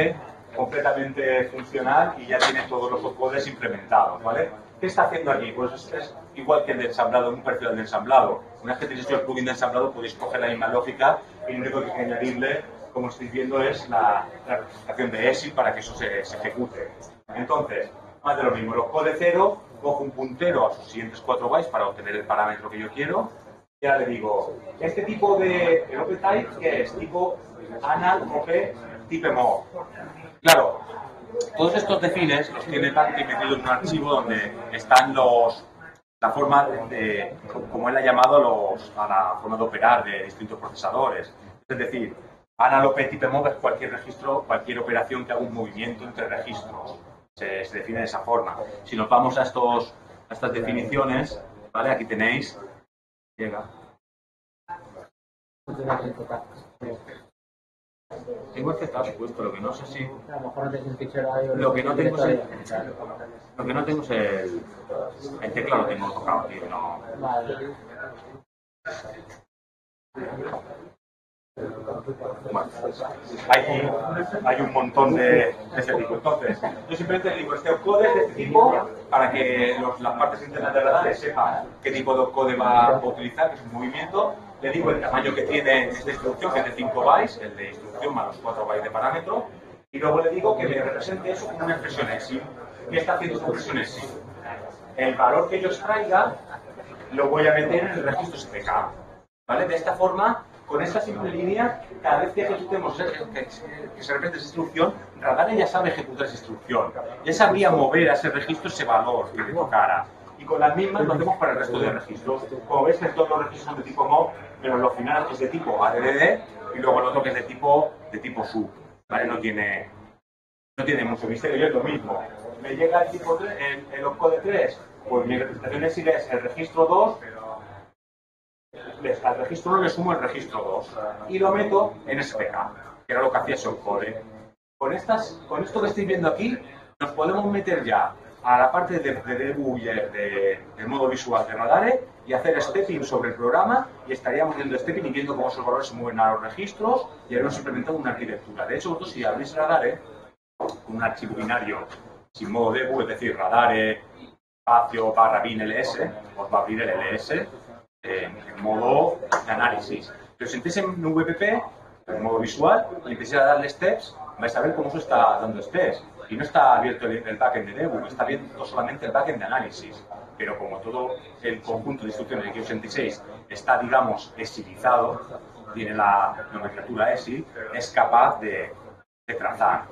completamente funcional y ya tiene todos los opcodes implementados, ¿vale? ¿Qué está haciendo aquí? Pues es igual que el de ensamblado, un perfil de ensamblado. Una vez que tenéis el plugin de ensamblado podéis coger la misma lógica y lo único que hay que añadirle, como estáis viendo, es la representación de ESI para que eso se ejecute. Entonces, más de lo mismo, los code 0, cojo un puntero a sus siguientes 4 bytes para obtener el parámetro que yo quiero. Y ahora le digo, este tipo de OP type, ¿qué es? Tipo anal OP type mod. Claro, todos estos defines los tiene Dante metido en un archivo donde están la forma de, como él ha llamado, a la forma de operar de distintos procesadores. Es decir, anal OP type mod es cualquier registro, cualquier operación que haga un movimiento entre registros. Se define de esa forma. Si nos vamos a estas definiciones, ¿vale? Aquí tenéis. Llega. Tengo el Z puesto, lo que no sé si. Lo que no tengo es el teclado, lo tengo tocado, tío. No. Bueno, hay un montón de este tipo. Entonces, yo simplemente digo este opcode es de este tipo para que las partes internas de radar sepan qué tipo de opcode va a utilizar, que es un movimiento. Le digo el tamaño que tiene esta instrucción, que es de 5 bytes, el de instrucción más los 4 bytes de parámetro. Y luego le digo que me represente eso como una expresión ESI. ¿Qué está haciendo esta expresión ESI? El valor que yo extraiga lo voy a meter en el registro STK. ¿Vale? De esta forma, con esta simple línea, cada vez que ejecutemos, que se repite esa instrucción, Radar ya sabe ejecutar esa instrucción. Ya sabría mover a ese registro ese valor que le tocara. Y con las mismas lo hacemos para el resto de registros. Como veis que todos los registros son de tipo MOV, pero lo final es de tipo ADD y luego el otro que es de tipo sub. ¿Vale? No tiene mucho misterio, y es lo mismo. Me llega el tipo 3, el opcode 3, pues mi representación es el registro 2 al registro 1 le sumo el registro 2 y lo meto en SPK, que era lo que hacía Shopcode. Con esto que estáis viendo aquí, nos podemos meter ya a la parte de debugger del modo visual de Radare y hacer stepping sobre el programa y estaríamos viendo stepping y viendo cómo esos valores se mueven a los registros y habremos implementado una arquitectura. De hecho, vosotros si abrís Radare con un archivo binario sin modo debug, es decir, Radare espacio /bin ls, os va a abrir el ls en modo de análisis. Si os sentéis en WPP, en modo visual, y empecéis a darle steps, vais a ver cómo se está dando steps. Y no está abierto el backend de debug, está abierto solamente el backend de análisis. Pero como todo el conjunto de instrucciones de x86 está, digamos, exilizado, tiene la nomenclatura EXI, es capaz de trazar.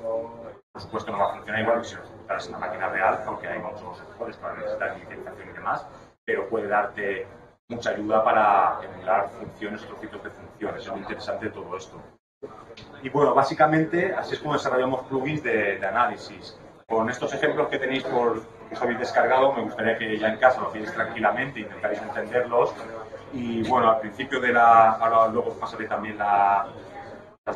Por supuesto no va a funcionar igual que si lo ejecutas en una máquina real, aunque hay muchos errores para necesitar inicialización y demás, pero puede darte mucha ayuda para emular funciones, otros tipos de funciones. Es lo interesante de todo esto. Y bueno, básicamente así es como desarrollamos plugins de análisis. Con estos ejemplos que tenéis que os habéis descargado, me gustaría que ya en casa lo hacéis tranquilamente, intentáis entenderlos. Y bueno, al principio de ahora luego os pasaré también las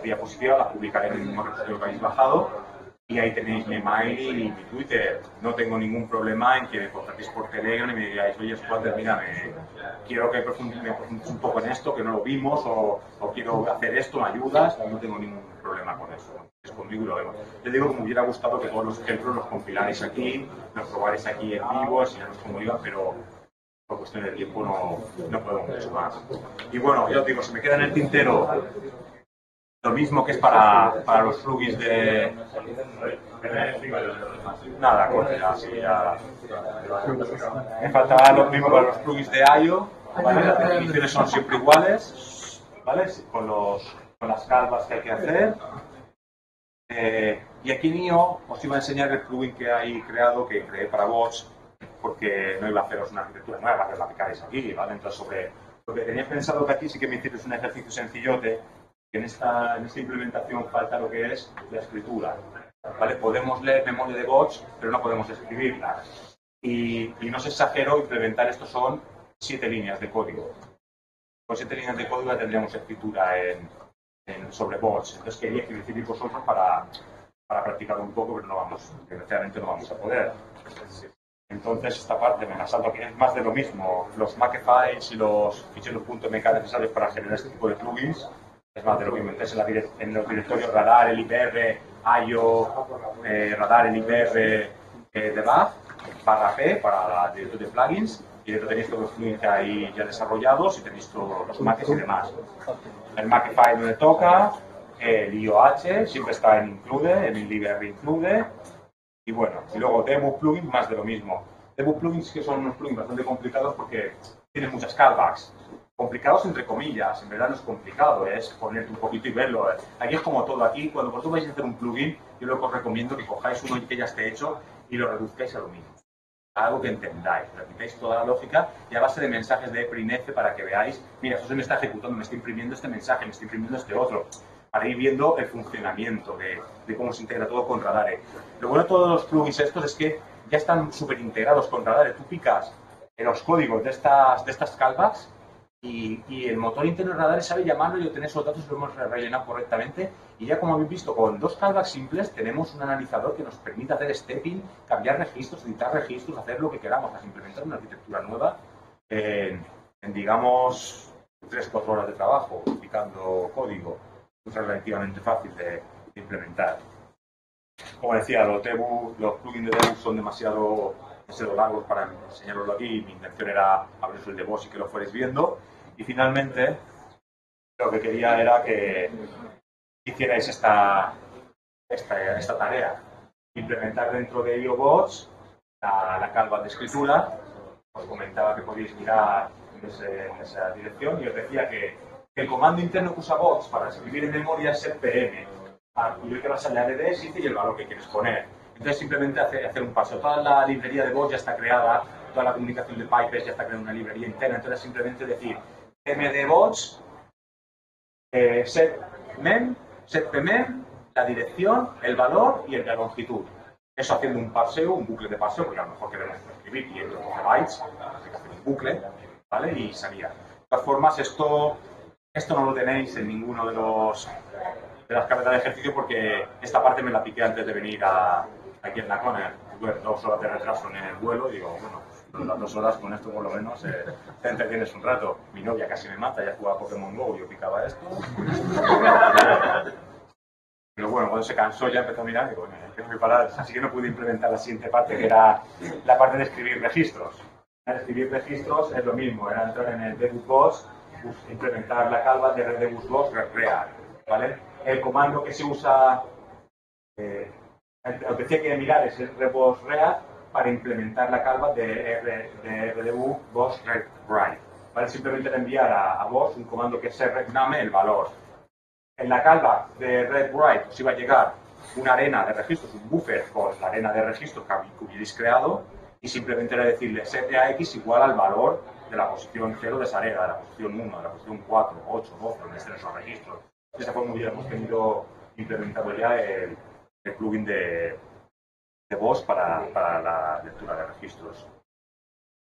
diapositivas, las publicaré en el mismo repositorio que habéis bajado. Y ahí tenéis mi mail y mi Twitter. No tengo ningún problema en que me contactéis por Telegram y me digáis, oye, Squatter, mira, quiero que me profundices un poco en esto, que no lo vimos, o quiero hacer esto, ¿me ayudas? No tengo ningún problema con eso. Es conmigo y lo vemos. Te digo que me hubiera gustado que todos los ejemplos los compilarais aquí, los probarais aquí en vivo, enseñaros cómo iban, pero por cuestión de tiempo no podemos mucho más. Y bueno, ya os digo, se me queda en el tintero lo mismo que es para los plugins de... Nada, corte ya, sí, ya... Me faltaba lo mismo para los plugins de I/O, ¿vale? Las definiciones son siempre iguales, ¿vale? Con las calvas que hay que hacer. Y aquí en I/O os iba a enseñar el plugin que hay creado, que creé para bots, porque no iba a haceros una arquitectura nueva, que la aplicaréis aquí, ¿vale? Entonces, sobre lo que tenía pensado que aquí sí que me hicierais un ejercicio sencillote. En esta implementación falta lo que es la escritura, ¿vale? Podemos leer memoria de bots, pero no podemos escribirla. Y no os exagero, implementar esto son 7 líneas de código. Con 7 líneas de código tendríamos escritura sobre bots. Entonces quería que decidís vosotros para practicar un poco, pero desgraciadamente no vamos a poder. Entonces esta parte me la salto, que es más de lo mismo. Los Makefiles y los ficheros .mk necesarios para generar este tipo de plugins. Es más de lo mismo. Entonces en los directorios Radar, LibR, I/O, Radar, LibR, debug, /p para el directorio de plugins, y dentro tenéis todos los plugins ahí ya desarrollados y tenéis todos los Macs y demás. El Makefile no le toca, el IOH siempre está en include, el LibR include, y bueno, y luego debug plugin, más de lo mismo. Debug plugins que son unos plugins bastante complicados porque tienen muchas callbacks. Complicados entre comillas, en verdad no es complicado, es ponerte un poquito y verlo. Aquí es como todo, aquí cuando vosotros vais a hacer un plugin, yo lo que os recomiendo que cojáis uno que ya esté hecho y lo reduzcáis a lo mismo. Algo que entendáis, repitáis toda la lógica y a base de mensajes de printf para que veáis, mira, esto se me está ejecutando, me está imprimiendo este mensaje, me está imprimiendo este otro, para ir viendo el funcionamiento de cómo se integra todo con Radare. Lo bueno de todos los plugins estos es que ya están súper integrados con Radare. Tú picas en los códigos de estas callbacks y el motor interno de Radare sabe llamarlo y obtener esos datos y lo hemos rellenado correctamente. Y ya como habéis visto, con 2 callbacks simples tenemos un analizador que nos permite hacer stepping, cambiar registros, editar registros, hacer lo que queramos, implementar una arquitectura nueva en digamos, 3-4 horas de trabajo, picando código. Es relativamente fácil de implementar. Como decía, los plugins de debug son demasiado largos para enseñaroslo aquí. Mi intención era abriros el debug y que lo fuerais viendo. Y finalmente, lo que quería era que hicierais esta tarea. Implementar dentro de IOBots la calva de escritura. Os comentaba que podéis mirar en esa dirección y os decía que el comando interno que usa bots para escribir en memoria es pm. Y que vas a la RDS y el valor que quieres poner. Entonces simplemente hacer un paso. Toda la librería de bots ya está creada, toda la comunicación de pipes ya está creada en una librería interna. Entonces simplemente decir mdbots, setmem, la dirección, el valor y la longitud. Eso haciendo un parseo, un bucle de parseo, porque a lo mejor queremos escribir 500 bytes, así que hacer un bucle, ¿vale? Y salía. todas formas, esto no lo tenéis en ninguno de las carpetas de ejercicio porque esta parte me la piqué antes de venir aquí en la Conner. Tuve 2 horas de retraso en el vuelo y digo, bueno, pues las 2 horas con esto por lo menos te entretienes un rato. Mi novia casi me mata, ella jugaba a Pokémon GO y yo picaba esto. Pero bueno, cuando se cansó ya empezó a mirar y digo, tengo que parar. Así que no pude implementar la siguiente parte, que era la parte de escribir registros. Escribir registros es lo mismo, era entrar en el debug boss, implementar la calva de debug boss real, ¿vale? El comando que se usa, lo que tiene que mirar es el rebus real para implementar la calva de rdebug boss write, ¿vale? Simplemente enviar a boss un comando que se reclame el valor. En la calva de read-write os iba a llegar una arena de registros, un buffer con la arena de registros que hubierais creado y simplemente era decirle set a x igual al valor de la posición 0 de esa arena, de la posición 1, de la posición 4, 8, 12, donde estén esos registros. De esa forma hemos tenido implementado ya el plugin de Boss para la lectura de registros.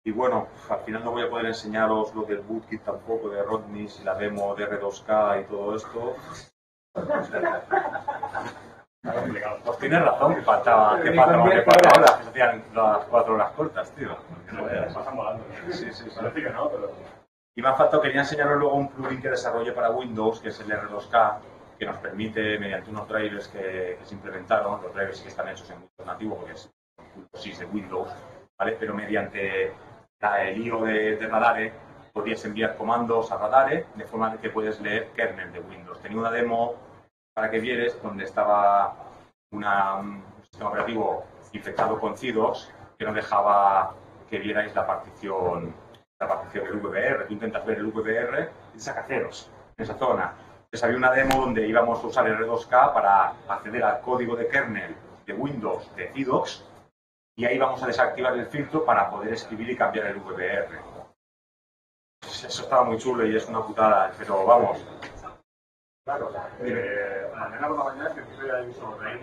Y bueno, al final no voy a poder enseñaros lo del bootkit tampoco, de Rodney y la demo de R2K y todo esto. Pues tienes razón que faltaba que 4 horas, que se hacían las 4 horas cortas, tío. Pasan volando. Sí. Parece que no, pero... Y me ha faltado, quería enseñaros luego un plugin que desarrolle para Windows, que es el R2K, que nos permite, mediante unos drivers que se implementaron, los drivers sí que están hechos en Windows nativo, porque es .6 de Windows, ¿vale? Pero mediante el IO de Radare, podrías enviar comandos a Radare, de forma que puedes leer kernel de Windows. Tenía una demo para que vieres donde estaba un sistema operativo infectado con CIDOS que no dejaba que vierais la partición del VBR. Tú intentas ver el VBR y te saca ceros en esa zona. Entonces había una demo donde íbamos a usar R2K para acceder al código de kernel de Windows de CIDOS y ahí vamos a desactivar el filtro para poder escribir y cambiar el VBR. Eso estaba muy chulo y es una putada, pero vamos. Claro, mañana por la mañana que estoy ahí sobre ahí,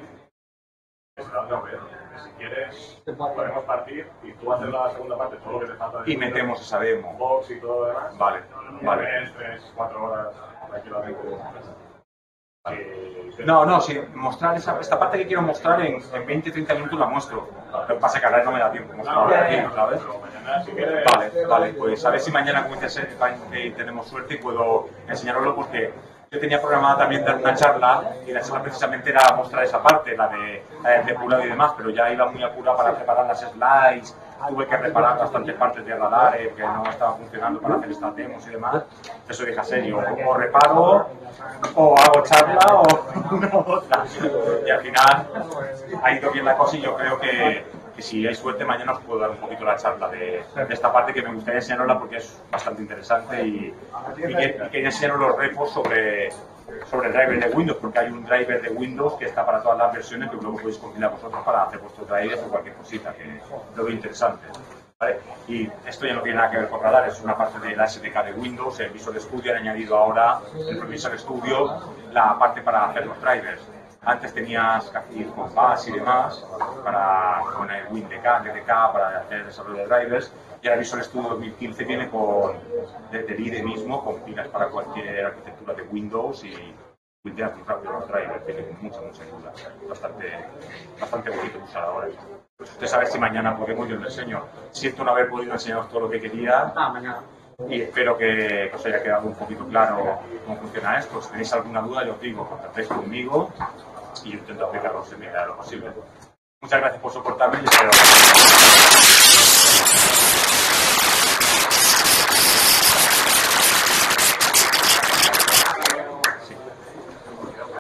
es la otra vez. Si quieres, podemos partir y tú haces la segunda parte, todo lo que te falta. Y metemos esa demo. Box y todo lo demás. Vale. 3, 4 horas tranquilamente. No, sí, mostrar esta parte que quiero mostrar en 20-30 minutos la muestro. Lo que pasa es que ahora no me da tiempo mostrarla aquí, ¿sabes? Vale, pues a ver si mañana, como dices, tenemos suerte y puedo enseñaroslo porque yo tenía programada también dar una charla y la charla precisamente era mostrar esa parte, la de depurado y demás, pero ya iba muy apurada para preparar las slides, tuve que reparar bastantes partes de Radare que no estaban funcionando para hacer estas demos y demás. Eso dije a serio, o reparo, o hago charla, o una u otra. Y al final ha ido bien la cosa y yo creo que si hay suerte mañana os puedo dar un poquito la charla de esta parte que me gustaría enseñarosla porque es bastante interesante y quería enseñaros los repos sobre el driver de Windows, porque hay un driver de Windows que está para todas las versiones que luego podéis compilar vosotros para hacer vuestros drivers o cualquier cosita que lo veo interesante, ¿vale? Y esto ya no tiene nada que ver con Radar, es una parte de la SDK de Windows. El Visual Studio han añadido ahora, el Visual Studio, la parte para hacer los drivers. Antes tenías que ir con Bash y demás con el WinDK para hacer el desarrollo de drivers, y ahora Visual Studio 2015 viene desde el IDE mismo, con pilas para cualquier arquitectura de Windows y Windows muy rápido los drivers, tiene mucha ayuda, bastante bonito usar ahora. Pues usted sabe si mañana podemos, yo lo enseño. Siento no haber podido enseñaros todo lo que quería. Mañana. Y espero que os haya quedado un poquito claro cómo funciona esto. Si tenéis alguna duda, yo os digo, contactéis conmigo y yo intento aplicarlo en medida de lo posible. Muchas gracias por soportarme y espero.